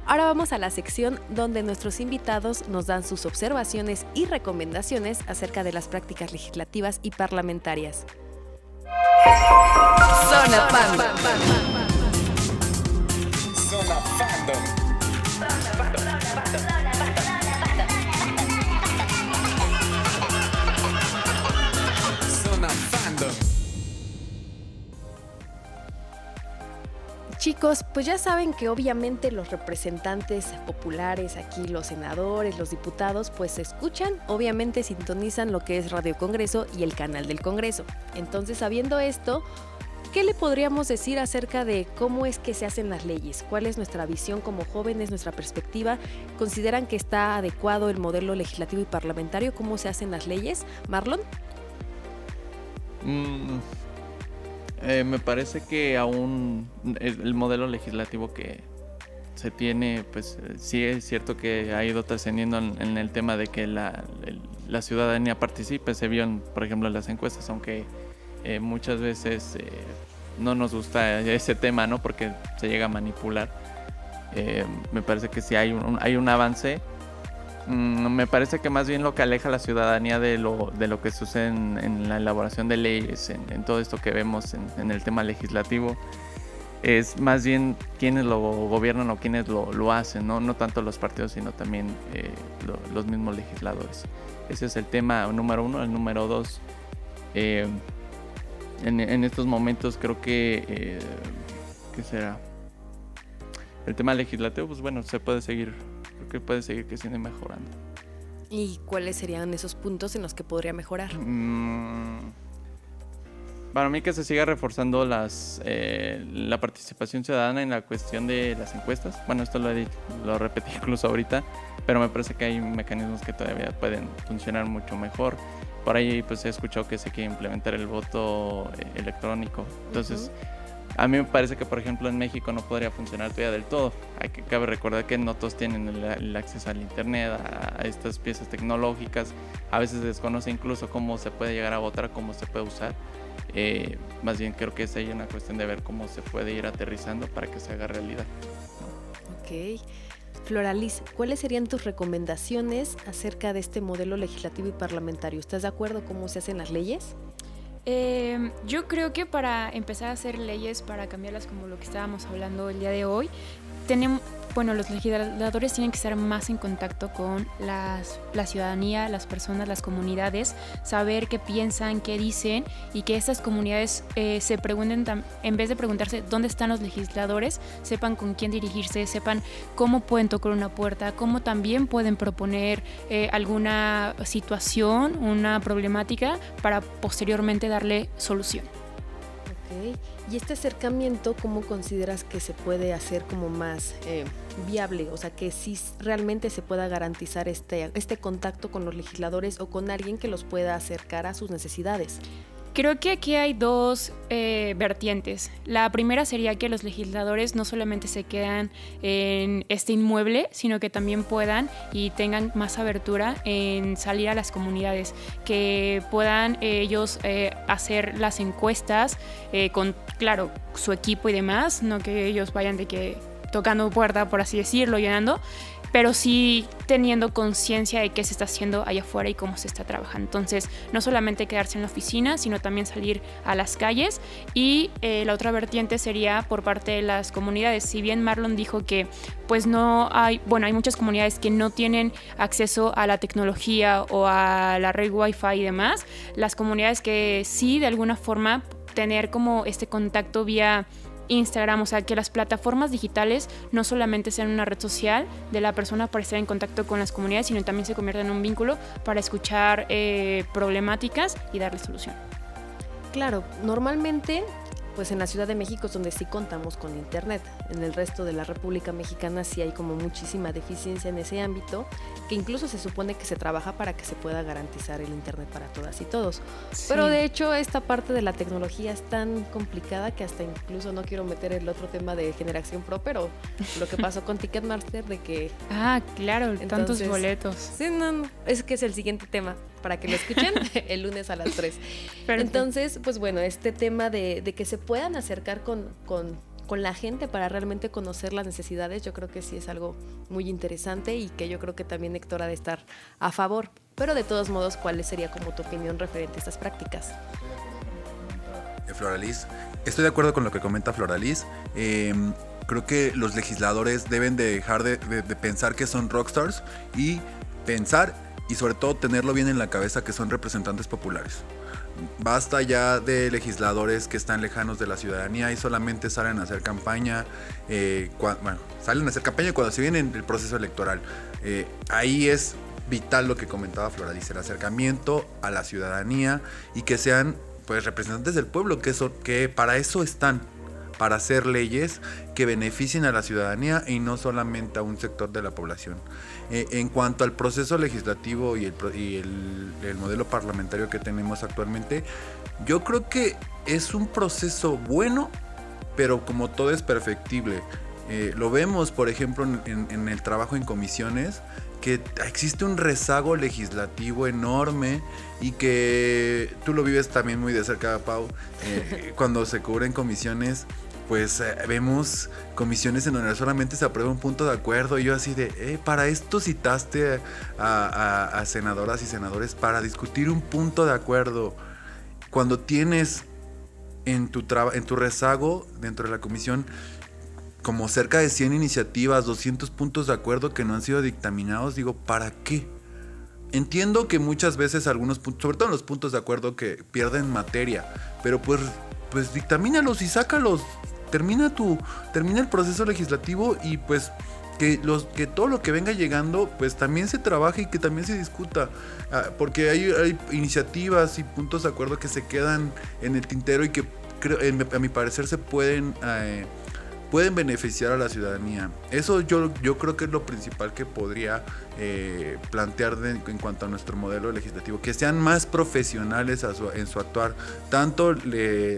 ahora vamos a la sección donde nuestros invitados nos dan sus observaciones y recomendaciones acerca de las prácticas legislativas y parlamentarias. Zona Fandom. Zona Fandom. Zona Fandom. Chicos, pues ya saben que obviamente los representantes populares aquí, los senadores, los diputados, pues escuchan, obviamente sintonizan lo que es Radio Congreso y el canal del Congreso. Entonces, sabiendo esto, ¿qué le podríamos decir acerca de cómo es que se hacen las leyes? ¿Cuál es nuestra visión como jóvenes, nuestra perspectiva? ¿Consideran que está adecuado el modelo legislativo y parlamentario? ¿Cómo se hacen las leyes? ¿Marlon? Me parece que aún el modelo legislativo que se tiene, pues sí es cierto que ha ido trascendiendo en el tema de que la ciudadanía participe. Se vio, por ejemplo, en las encuestas, aunque muchas veces no nos gusta ese tema, ¿no? Porque se llega a manipular. Me parece que sí hay un avance. Me parece que más bien lo que aleja a la ciudadanía de lo que sucede en la elaboración de leyes, en todo esto que vemos en el tema legislativo, es más bien quienes lo gobiernan o quienes lo hacen, ¿no? No tanto los partidos, sino también los mismos legisladores. Ese es el tema número 1. El número 2, en estos momentos creo que, ¿qué será? El tema legislativo, pues bueno, creo que puede seguir creciendo y mejorando. ¿Y cuáles serían esos puntos en los que podría mejorar? Para mí que se siga reforzando la participación ciudadana en la cuestión de las encuestas. Bueno, esto lo repetí incluso ahorita, pero me parece que hay mecanismos que todavía pueden funcionar mucho mejor. Por ahí pues he escuchado que se quiere implementar el voto electrónico. Entonces, a mí me parece que, por ejemplo, en México no podría funcionar todavía del todo. Cabe recordar que no todos tienen el acceso al internet, a estas piezas tecnológicas. A veces se desconoce incluso cómo se puede llegar a votar, cómo se puede usar. Más bien creo que es ahí una cuestión de ver cómo se puede ir aterrizando para que se haga realidad. Ok. Floralis, ¿cuáles serían tus recomendaciones acerca de este modelo legislativo y parlamentario? ¿Estás de acuerdo cómo se hacen las leyes? Yo creo que para empezar a hacer leyes, para cambiarlas como lo que estábamos hablando el día de hoy, los legisladores tienen que estar más en contacto con la ciudadanía, las personas, las comunidades, saber qué piensan, qué dicen, y que estas comunidades se pregunten, en vez de preguntarse dónde están los legisladores, sepan con quién dirigirse, sepan cómo pueden tocar una puerta, cómo también pueden proponer alguna situación, una problemática, para posteriormente darle solución. Ok. ¿Y este acercamiento cómo consideras que se puede hacer como más viable? O sea, que sí realmente se pueda garantizar este contacto con los legisladores o con alguien que los pueda acercar a sus necesidades. Creo que aquí hay dos vertientes. La primera sería que los legisladores no solamente se quedan en este inmueble, sino que también puedan y tengan más abertura en salir a las comunidades, que puedan ellos hacer las encuestas con, claro, su equipo y demás, no que ellos vayan de que tocando puerta, por así decirlo, llenando, pero sí teniendo conciencia de qué se está haciendo allá afuera y cómo se está trabajando. Entonces, no solamente quedarse en la oficina, sino también salir a las calles. Y la otra vertiente sería por parte de las comunidades. Si bien Marlon dijo que pues hay muchas comunidades que no tienen acceso a la tecnología o a la red Wi-Fi y demás, las comunidades que sí de alguna forma tener como este contacto vía Instagram, o sea, que las plataformas digitales no solamente sean una red social de la persona para estar en contacto con las comunidades, sino también se conviertan en un vínculo para escuchar problemáticas y darle solución. Claro, normalmente pues en la Ciudad de México es donde sí contamos con internet. En el resto de la República Mexicana sí hay como muchísima deficiencia en ese ámbito, que incluso se supone que se trabaja para que se pueda garantizar el internet para todas y todos. Sí. Pero de hecho esta parte de la tecnología es tan complicada que hasta incluso no quiero meter el otro tema de Generación Pro, pero lo que pasó con Ticketmaster de que... Ah, claro, tantos boletos. Sí, no, es que es el siguiente tema, para que lo escuchen el lunes a las 3. Perfecto. Entonces, pues bueno, este tema de que se puedan acercar con la gente para realmente conocer las necesidades, yo creo que sí es algo muy interesante y que yo creo que también Héctor ha de estar a favor. Pero de todos modos, ¿cuál sería como tu opinión referente a estas prácticas? Floralis, estoy de acuerdo con lo que comenta Floralis. Creo que los legisladores deben de dejar de pensar que son rockstars y pensar y sobre todo tenerlo bien en la cabeza que son representantes populares. Basta ya de legisladores que están lejanos de la ciudadanía y solamente salen a hacer campaña, salen a hacer campaña cuando se viene el proceso electoral. Ahí es vital lo que comentaba Floralis, el acercamiento a la ciudadanía y que sean pues representantes del pueblo, que para eso están, para hacer leyes que beneficien a la ciudadanía y no solamente a un sector de la población. En cuanto al proceso legislativo y el modelo parlamentario que tenemos actualmente, yo creo que es un proceso bueno, pero como todo es perfectible. Lo vemos, por ejemplo, en el trabajo en comisiones, que existe un rezago legislativo enorme y que tú lo vives también muy de cerca, Pau, cuando se cubren comisiones. Pues vemos comisiones en donde solamente se aprueba un punto de acuerdo y yo así de, para esto citaste a senadoras y senadores para discutir un punto de acuerdo. Cuando tienes en tu rezago dentro de la comisión como cerca de 100 iniciativas, 200 puntos de acuerdo que no han sido dictaminados. Digo, ¿para qué? Entiendo que muchas veces algunos puntos, sobre todo en los puntos de acuerdo, que pierden materia, pero pues dictamínalos y sácalos. Termina el proceso legislativo y pues que todo lo que venga llegando pues también se trabaje y que también se discuta, porque hay iniciativas y puntos de acuerdo que se quedan en el tintero y que a mi parecer se pueden beneficiar a la ciudadanía. Eso yo creo que es lo principal que podría plantear en cuanto a nuestro modelo legislativo, que sean más profesionales en su actuar, tanto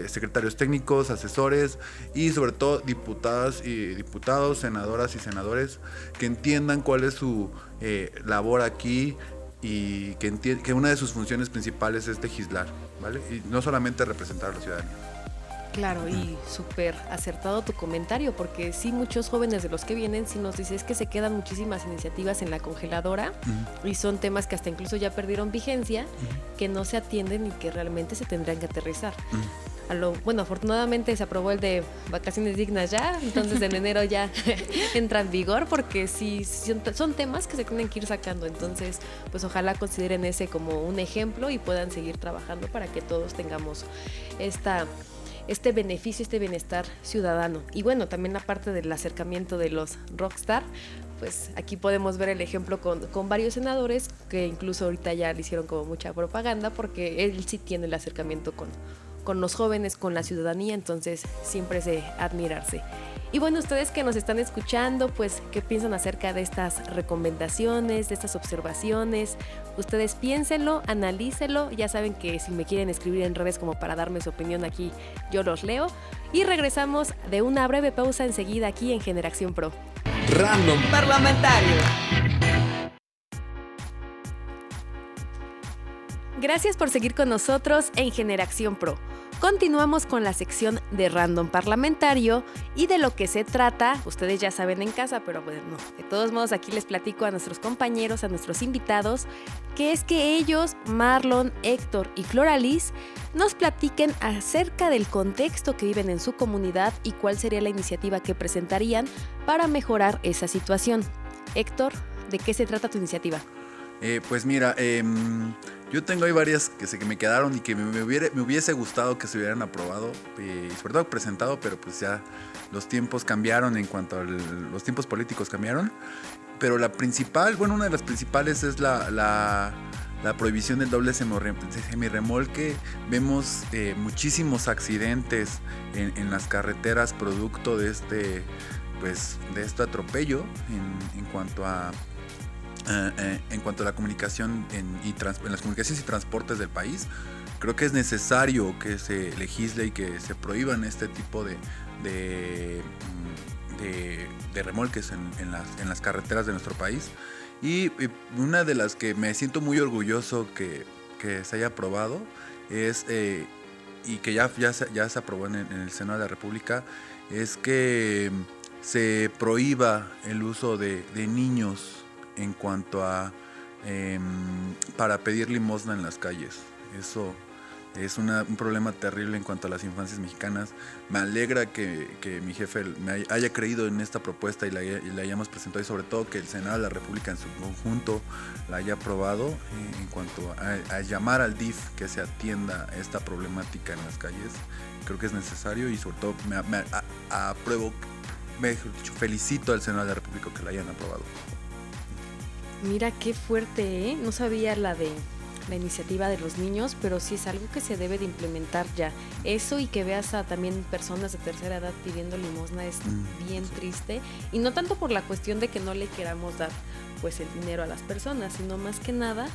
secretarios técnicos, asesores y sobre todo diputadas y diputados, senadoras y senadores, que entiendan cuál es su labor aquí y que una de sus funciones principales es legislar, ¿vale? Y no solamente representar a la ciudadanía. Claro, y súper acertado tu comentario, porque sí, muchos jóvenes de los que vienen, sí nos dices que se quedan muchísimas iniciativas en la congeladora y son temas que hasta incluso ya perdieron vigencia, que no se atienden y que realmente se tendrían que aterrizar. Bueno, afortunadamente se aprobó el de vacaciones dignas ya, entonces en enero ya entra en vigor, porque sí son temas que se tienen que ir sacando. Entonces, pues ojalá consideren ese como un ejemplo y puedan seguir trabajando para que todos tengamos este beneficio, este bienestar ciudadano. Y bueno, también aparte del acercamiento de los rockstar, pues aquí podemos ver el ejemplo con varios senadores que incluso ahorita ya le hicieron como mucha propaganda, porque él sí tiene el acercamiento con los jóvenes, con la ciudadanía, entonces siempre es de admirarse. Y bueno, ustedes que nos están escuchando, pues, ¿qué piensan acerca de estas recomendaciones, de estas observaciones? Ustedes piénsenlo, analícenlo. Ya saben que si me quieren escribir en redes como para darme su opinión aquí, yo los leo. Y regresamos de una breve pausa enseguida aquí en Generación Pro. Random Parlamentario. Gracias por seguir con nosotros en Generación Pro. Continuamos con la sección de Random Parlamentario y de lo que se trata, ustedes ya saben en casa, pero bueno, de todos modos aquí les platico a nuestros compañeros, a nuestros invitados, que es que ellos, Marlon, Héctor y Floralis, nos platiquen acerca del contexto que viven en su comunidad y cuál sería la iniciativa que presentarían para mejorar esa situación. Héctor, ¿de qué se trata tu iniciativa? Pues mira, yo tengo ahí varias que me quedaron y que me hubiese gustado que se hubieran aprobado y sobre todo presentado, pero pues ya los tiempos cambiaron en cuanto a los tiempos políticos cambiaron. Pero la principal, bueno, una de las principales es la prohibición del doble semirremolque. Vemos muchísimos accidentes en las carreteras producto de este atropello en cuanto a la comunicación en las comunicaciones y transportes del país. Creo que es necesario que se legisle y que se prohíban este tipo de remolques en las carreteras de nuestro país. Y una de las que me siento muy orgulloso que se haya aprobado es, y que ya se aprobó en el Senado de la República, es que se prohíba el uso de niños en cuanto a para pedir limosna en las calles. Eso es un problema terrible en cuanto a las infancias mexicanas. Me alegra que mi jefe me haya creído en esta propuesta y la hayamos presentado, y sobre todo que el Senado de la República en su conjunto la haya aprobado en cuanto a llamar al DIF que se atienda esta problemática en las calles. Creo que es necesario y sobre todo felicito al Senado de la República que la hayan aprobado. Mira qué fuerte, ¿eh? No sabía la iniciativa de los niños, pero sí es algo que se debe de implementar ya. Eso, y que veas a también personas de tercera edad pidiendo limosna es bien triste. Y no tanto por la cuestión de que no le queramos dar pues el dinero a las personas, sino más que nada,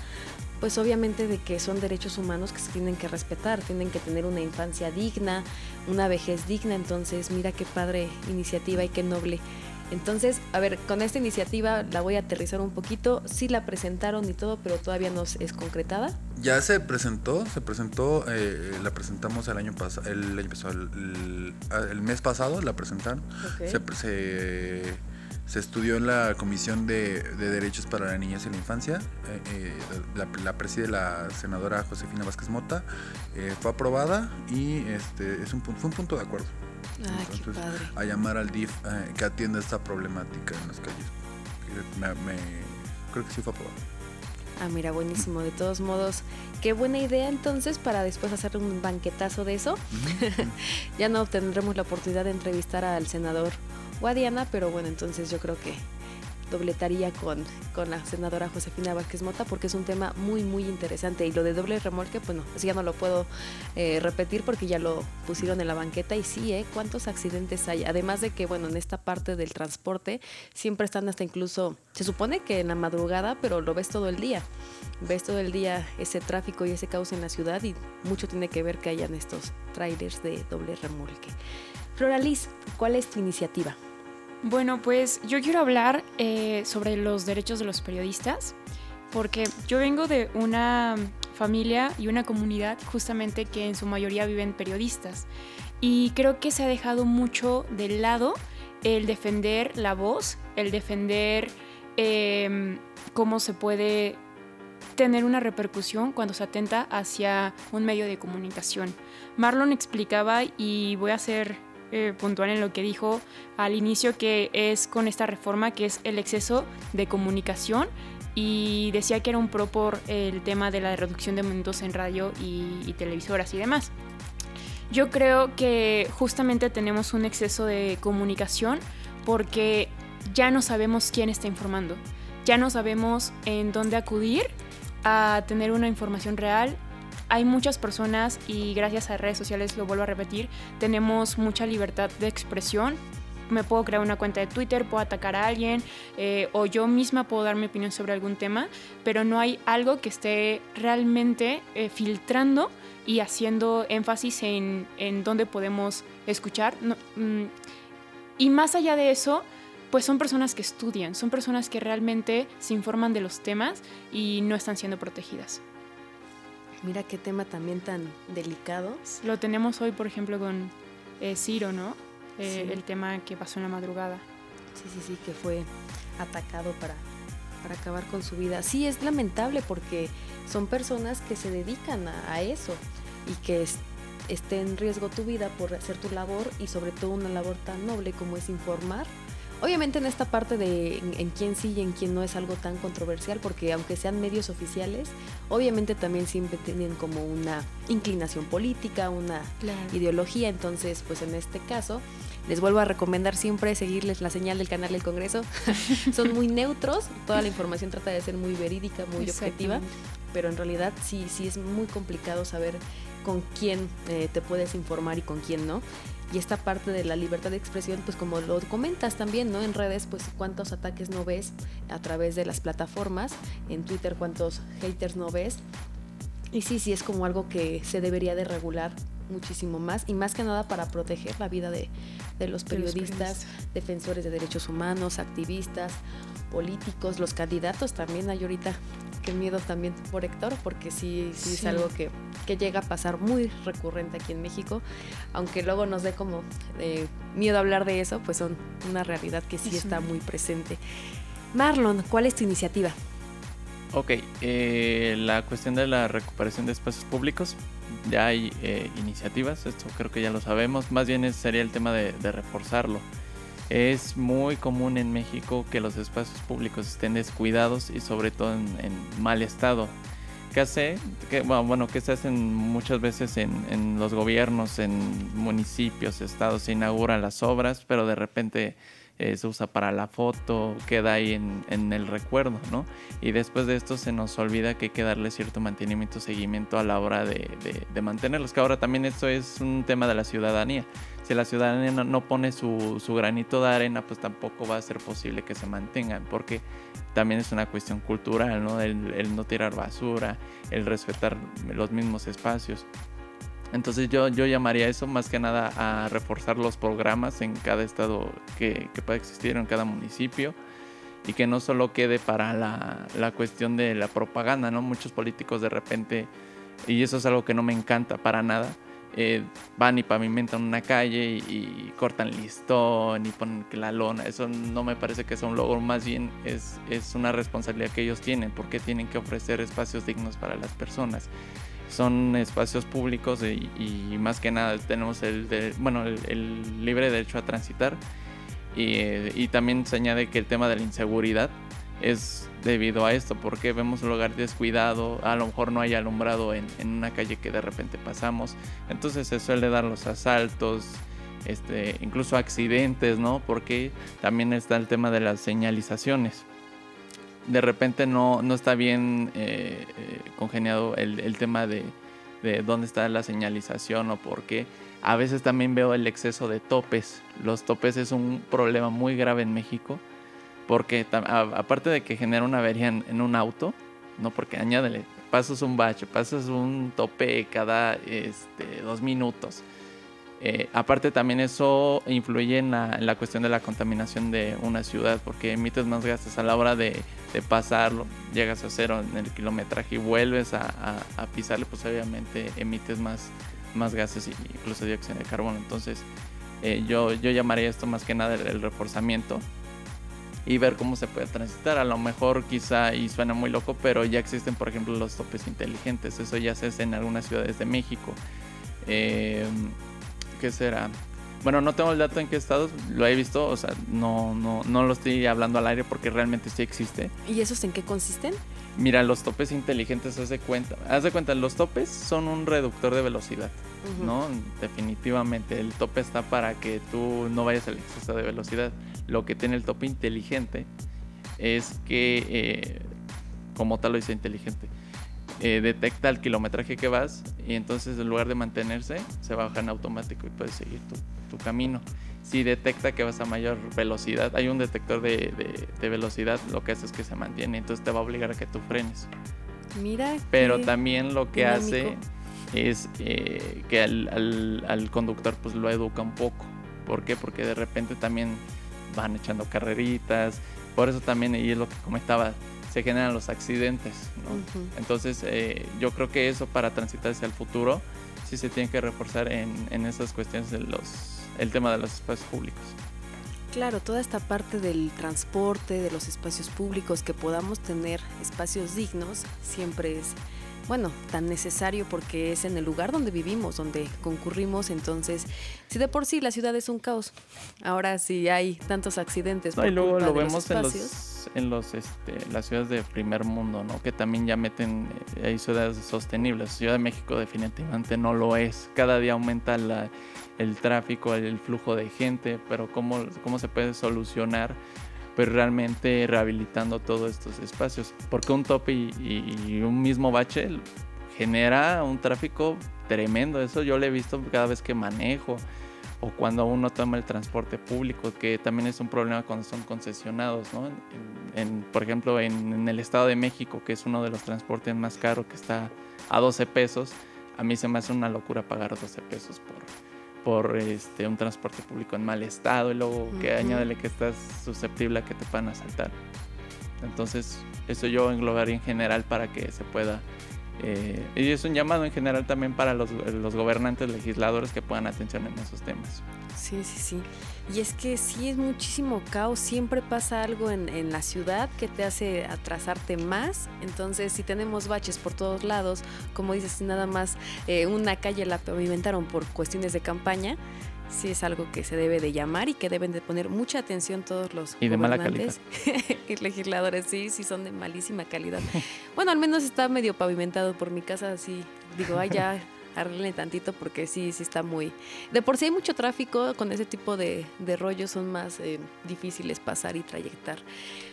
pues obviamente de que son derechos humanos que se tienen que respetar, tienen que tener una infancia digna, una vejez digna. Entonces mira qué padre iniciativa y qué noble. Entonces, a ver, con esta iniciativa la voy a aterrizar un poquito. Sí la presentaron y todo, pero todavía no es concretada. Ya se presentó, la presentamos el mes pasado la presentaron. Okay. Se estudió en la Comisión de Derechos para la Niñez y la Infancia. La preside la senadora Josefina Vázquez Mota. Fue aprobada y fue un punto de acuerdo. Ay, qué padre. A llamar al DIF que atienda esta problemática en las calles. Creo que sí fue aprobado. Ah, mira, buenísimo. De todos modos, qué buena idea entonces para después hacer un banquetazo de eso. Ya no tendremos la oportunidad de entrevistar al senador Guadiana, pero bueno, entonces yo creo que dobletaría con la senadora Josefina Vázquez Mota, porque es un tema muy, muy interesante. Y lo de doble remolque, pues no, ya no lo puedo repetir porque ya lo pusieron en la banqueta. Y sí, ¿cuántos accidentes hay? Además de que, bueno, en esta parte del transporte siempre están hasta incluso, se supone que en la madrugada, pero lo ves todo el día. Ves todo el día ese tráfico y ese caos en la ciudad, y mucho tiene que ver que hayan estos trailers de doble remolque. Floralis, ¿cuál es tu iniciativa? Bueno, pues yo quiero hablar sobre los derechos de los periodistas, porque yo vengo de una familia y una comunidad justamente que en su mayoría viven periodistas, y creo que se ha dejado mucho de lado el defender la voz, el defender cómo se puede tener una repercusión cuando se atenta hacia un medio de comunicación. Marlon explicaba, y voy a ser puntual en lo que dijo al inicio, que es con esta reforma que es el exceso de comunicación, y decía que era un pro por el tema de la reducción de minutos en radio y televisoras y demás. Yo creo que justamente tenemos un exceso de comunicación porque ya no sabemos quién está informando, ya no sabemos en dónde acudir a tener una información real. Hay muchas personas, y gracias a redes sociales, lo vuelvo a repetir, tenemos mucha libertad de expresión. Me puedo crear una cuenta de Twitter, puedo atacar a alguien, o yo misma puedo dar mi opinión sobre algún tema, pero no hay algo que esté realmente filtrando y haciendo énfasis en dónde podemos escuchar. Y más allá de eso, pues son personas que estudian, son personas que realmente se informan de los temas y no están siendo protegidas. Mira qué tema también tan delicado. Lo tenemos hoy, por ejemplo, con Ciro, ¿no? Sí. El tema que pasó en la madrugada. Sí, que fue atacado para acabar con su vida. Sí, es lamentable porque son personas que se dedican a eso, y que esté en riesgo tu vida por hacer tu labor, y sobre todo una labor tan noble como es informar. Obviamente en esta parte de en quién sí y en quién no es algo tan controversial, porque aunque sean medios oficiales, obviamente también siempre tienen como una inclinación política, una ideología. Entonces, pues en este caso, les vuelvo a recomendar siempre seguirles la señal del canal del Congreso. Son muy neutros, toda la información trata de ser muy verídica, muy objetiva, pero en realidad sí es muy complicado saber con quién te puedes informar y con quién no. Y esta parte de la libertad de expresión, pues como lo comentas también, ¿no? En redes, pues cuántos ataques no ves a través de las plataformas, en Twitter cuántos haters no ves. Y sí es como algo que se debería de regular muchísimo más, y más que nada para proteger la vida de los periodistas, defensores de derechos humanos, activistas, políticos, los candidatos también. Hay ahorita qué miedo también por Héctor, porque sí es algo que llega a pasar muy recurrente aquí en México, aunque luego nos dé como miedo hablar de eso, pues son una realidad que sí está muy presente. Marlon, ¿cuál es tu iniciativa? Ok, la cuestión de la recuperación de espacios públicos, ya hay iniciativas, esto creo que ya lo sabemos, más bien sería el tema de reforzarlo. Es muy común en México que los espacios públicos estén descuidados y sobre todo en mal estado. Que se hacen muchas veces en los gobiernos, en municipios, estados, se inauguran las obras, pero de repente se usa para la foto, queda ahí en el recuerdo, ¿no? Y después de esto se nos olvida que hay que darle cierto mantenimiento, seguimiento a la hora de mantenerlos, que ahora también esto es un tema de la ciudadanía. Si la ciudadanía no pone su granito de arena, pues tampoco va a ser posible que se mantengan, porque también es una cuestión cultural, ¿no? El no tirar basura, el respetar los mismos espacios. Entonces yo llamaría eso más que nada a reforzar los programas en cada estado que pueda existir, en cada municipio, y que no solo quede para la cuestión de la propaganda, ¿no? Muchos políticos de repente, y eso es algo que no me encanta para nada, van y pavimentan una calle y cortan listón y ponen que la lona. Eso no me parece que sea un logro, más bien es una responsabilidad que ellos tienen, porque tienen que ofrecer espacios dignos para las personas. Son espacios públicos y más que nada tenemos el libre derecho a transitar, y también se añade que el tema de la inseguridad es debido a esto, porque vemos un lugar descuidado, a lo mejor no hay alumbrado en una calle que de repente pasamos, entonces se suele dar los asaltos, incluso accidentes, ¿no? Porque también está el tema de las señalizaciones. De repente no está bien congeniado el tema de dónde está la señalización o por qué. A veces también veo el exceso de topes. Los topes es un problema muy grave en México, porque aparte de que genera una avería en un auto, no, porque añádele, pasas un bache, pasas un tope cada 2 minutos. Aparte también eso influye en la cuestión de la contaminación de una ciudad, porque emites más gases a la hora de pasarlo, llegas a 0 en el kilometraje y vuelves a pisarle, pues obviamente emites más gases, incluso dióxido de carbono. Entonces yo llamaría esto más que nada el reforzamiento y ver cómo se puede transitar. A lo mejor quizá, y suena muy loco, pero ya existen por ejemplo los topes inteligentes. Eso ya se hace en algunas ciudades de México. ¿Qué será? Bueno, no tengo el dato en qué estados, lo he visto, o sea, no lo estoy hablando al aire porque realmente sí existe. ¿Y esos en qué consisten? Mira, los topes inteligentes, haz de cuenta, los topes son un reductor de velocidad, ¿no? Definitivamente, el tope está para que tú no vayas al exceso de velocidad. Lo que tiene el tope inteligente es que, como tal lo dice inteligente, detecta el kilometraje que vas y entonces en lugar de mantenerse se baja en automático y puedes seguir tu camino. Si detecta que vas a mayor velocidad, hay un detector de velocidad, lo que hace es que se mantiene, entonces te va a obligar a que tú frenes. Mira, pero también lo que dinámico hace es que al conductor pues lo educa un poco. ¿Por qué? Porque de repente también van echando carreritas, por eso también, y es lo que comentaba, se generan los accidentes, ¿no? Entonces yo creo que eso, para transitar hacia el futuro, sí se tiene que reforzar en esas cuestiones el tema de los espacios públicos. Claro, toda esta parte del transporte, de los espacios públicos, que podamos tener espacios dignos, siempre es, bueno, tan necesario, porque es en el lugar donde vivimos, donde concurrimos. Entonces, si de por sí la ciudad es un caos, ahora sí hay tantos accidentes por y luego culpa lo de vemos los espacios. en las ciudades de primer mundo, ¿no? Que también ya meten, hay ciudades sostenibles. Ciudad de México definitivamente no lo es. Cada día aumenta el tráfico, el flujo de gente, pero ¿cómo se puede solucionar? Pues realmente rehabilitando todos estos espacios, porque un tope y un mismo bache genera un tráfico tremendo. Eso yo lo he visto cada vez que manejo, o cuando uno toma el transporte público, que también es un problema cuando son concesionados, ¿no? Por ejemplo, en el Estado de México, que es uno de los transportes más caros, que está a 12 pesos, a mí se me hace una locura pagar 12 pesos por un transporte público en mal estado, y luego que añádele que estás susceptible a que te puedan asaltar. Entonces eso yo englobaría en general para que se pueda, y es un llamado en general también para los gobernantes, legisladores, que pongan atención en esos temas. Sí. Y es que sí es muchísimo caos, siempre pasa algo en la ciudad que te hace atrasarte más. Entonces, si tenemos baches por todos lados, como dices, nada más una calle la pavimentaron por cuestiones de campaña, sí es algo que se debe de llamar y que deben de poner mucha atención todos los y de gobernantes y legisladores. Sí son de malísima calidad. Bueno, al menos está medio pavimentado. Por mi casa, así digo, ya arreglen tantito, porque sí está muy... De por sí hay mucho tráfico, con ese tipo de rollos son más difíciles pasar y trayectar.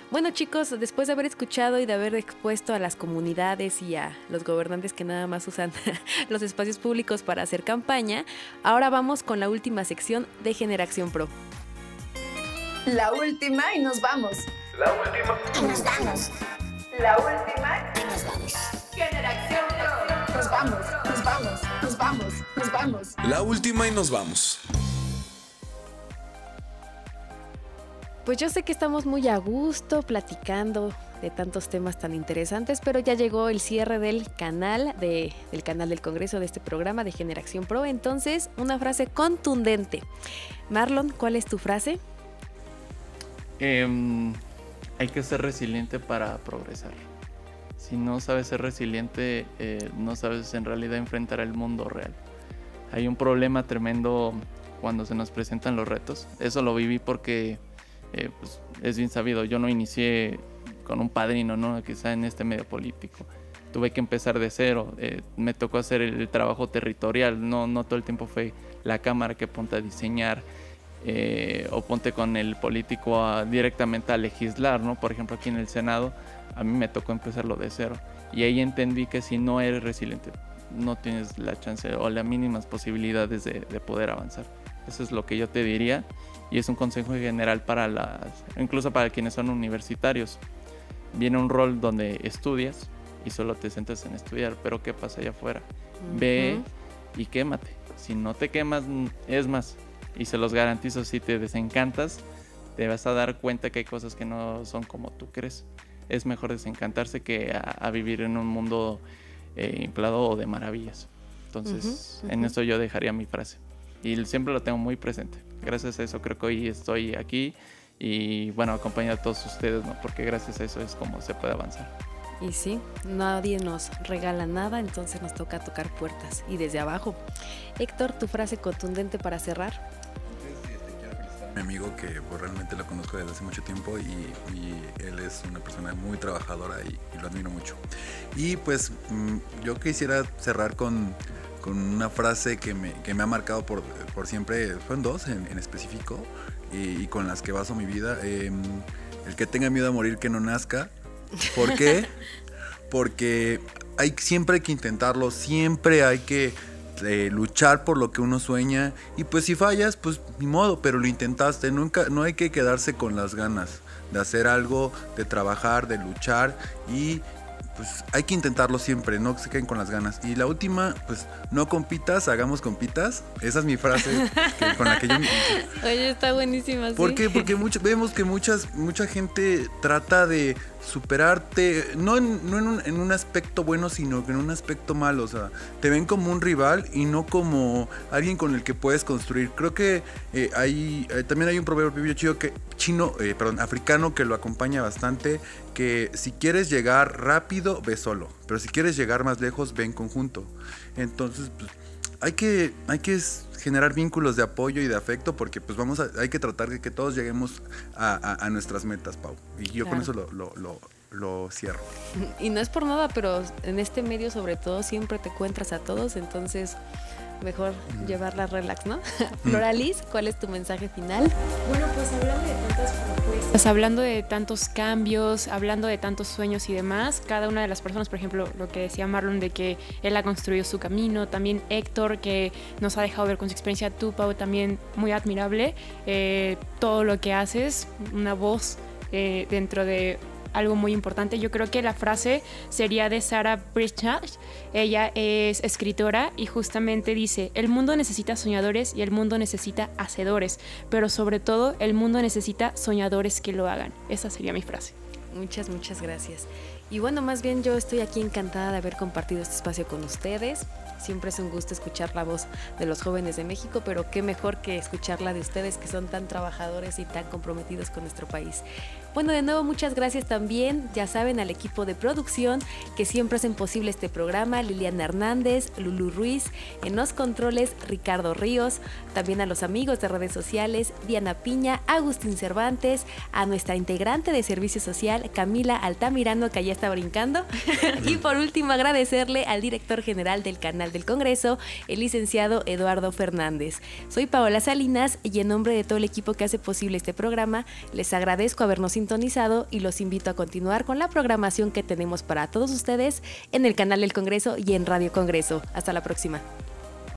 Bueno, chicos, después de haber escuchado y de haber expuesto a las comunidades y a los gobernantes que nada más usan los espacios públicos para hacer campaña, ahora vamos con la última sección de Generación Pro. La última y nos vamos. La última. Y nos vamos. La última y nos vamos. Generación Pro. Nos vamos, nos vamos, nos vamos, nos vamos. La última y nos vamos. Pues yo sé que estamos muy a gusto platicando de tantos temas tan interesantes, pero ya llegó el cierre del canal del Congreso, de este programa de Generación Pro. Entonces, una frase contundente. Marlon, ¿cuál es tu frase? Hay que ser resiliente para progresar. Si no sabes ser resiliente, no sabes en realidad enfrentar el mundo real. Hay un problema tremendo cuando se nos presentan los retos. Eso lo viví porque pues, es bien sabido. Yo no inicié con un padrino, ¿no? Quizá en este medio político. Tuve que empezar de cero. Me tocó hacer el trabajo territorial. No todo el tiempo fue la cámara que ponte a diseñar o ponte con el político directamente a legislar, ¿no? Por ejemplo, aquí en el Senado, a mí me tocó empezarlo de cero. Y ahí entendí que si no eres resiliente, no tienes la chance o las mínimas posibilidades de poder avanzar. Eso es lo que yo te diría. Y es un consejo general incluso para quienes son universitarios. Viene un rol donde estudias y solo te sientas en estudiar, pero ¿qué pasa allá afuera? Ve y quémate. Si no te quemas, es más, y se los garantizo, si te desencantas, te vas a dar cuenta que hay cosas que no son como tú crees. Es mejor desencantarse que a vivir en un mundo inflado o de maravillas. Entonces, en eso yo dejaría mi frase. Y siempre lo tengo muy presente. Gracias a eso creo que hoy estoy aquí y bueno, acompañar a todos ustedes, ¿no? Porque gracias a eso es como se puede avanzar. Y sí, nadie nos regala nada, entonces nos toca tocar puertas y desde abajo. Héctor, tu frase contundente para cerrar. Quiero felicitar a mi amigo que pues, realmente lo conozco desde hace mucho tiempo y él es una persona muy trabajadora y lo admiro mucho. Y pues yo quisiera cerrar con una frase que me ha marcado por siempre. Fueron dos en específico y con las que baso mi vida. El que tenga miedo a morir, que no nazca. ¿Por qué? Porque siempre hay que intentarlo, siempre hay que luchar por lo que uno sueña y pues si fallas, pues ni modo, pero lo intentaste. Nunca, no hay que quedarse con las ganas de hacer algo, de trabajar, de luchar y pues hay que intentarlo siempre, no se queden con las ganas. Y la última, pues no compitas, hagamos compitas. Esa es mi frase con la que yo... Oye, está buenísima, ¿sí? ¿Por qué? Porque vemos que mucha gente trata de superarte, no en un aspecto bueno, sino en un aspecto malo. O sea, te ven como un rival y no como alguien con el que puedes construir. Creo que también hay un proverbio africano que lo acompaña bastante, que si quieres llegar rápido, ve solo, pero si quieres llegar más lejos, ve en conjunto. Entonces, pues, hay que generar vínculos de apoyo y de afecto porque pues hay que tratar de que todos lleguemos a nuestras metas, Pau. Y yo con eso lo cierro. Y no es por nada, pero en este medio sobre todo siempre te encuentras a todos, entonces mejor llevarla relax, ¿no? Floralis, ¿cuál es tu mensaje final? Bueno, pues hablando de tantas propuestas, hablando de tantos cambios, hablando de tantos sueños y demás, cada una de las personas, por ejemplo, lo que decía Marlon de que él ha construido su camino, también Héctor, que nos ha dejado ver con su experiencia, tú, Pau, también muy admirable, todo lo que haces, una voz dentro de algo muy importante. Yo creo que la frase sería de Sarah Bridgman. Ella es escritora y justamente dice: el mundo necesita soñadores y el mundo necesita hacedores, pero sobre todo el mundo necesita soñadores que lo hagan. Esa sería mi frase. Muchas gracias. Y bueno, más bien yo estoy aquí encantada de haber compartido este espacio con ustedes. Siempre es un gusto escuchar la voz de los jóvenes de México, pero qué mejor que escucharla de ustedes que son tan trabajadores y tan comprometidos con nuestro país. Bueno, de nuevo muchas gracias también, ya saben, al equipo de producción que siempre hacen posible este programa: Liliana Hernández, Lulu Ruiz, en los controles Ricardo Ríos, también a los amigos de redes sociales Diana Piña, Agustín Cervantes, a nuestra integrante de servicio social Camila Altamirano, que allá está brincando, y por último agradecerle al director general del canal del Congreso, el licenciado Eduardo Fernández. Soy Paola Salinas y en nombre de todo el equipo que hace posible este programa, les agradezco habernos sintonizado y los invito a continuar con la programación que tenemos para todos ustedes en el canal del Congreso y en Radio Congreso. Hasta la próxima.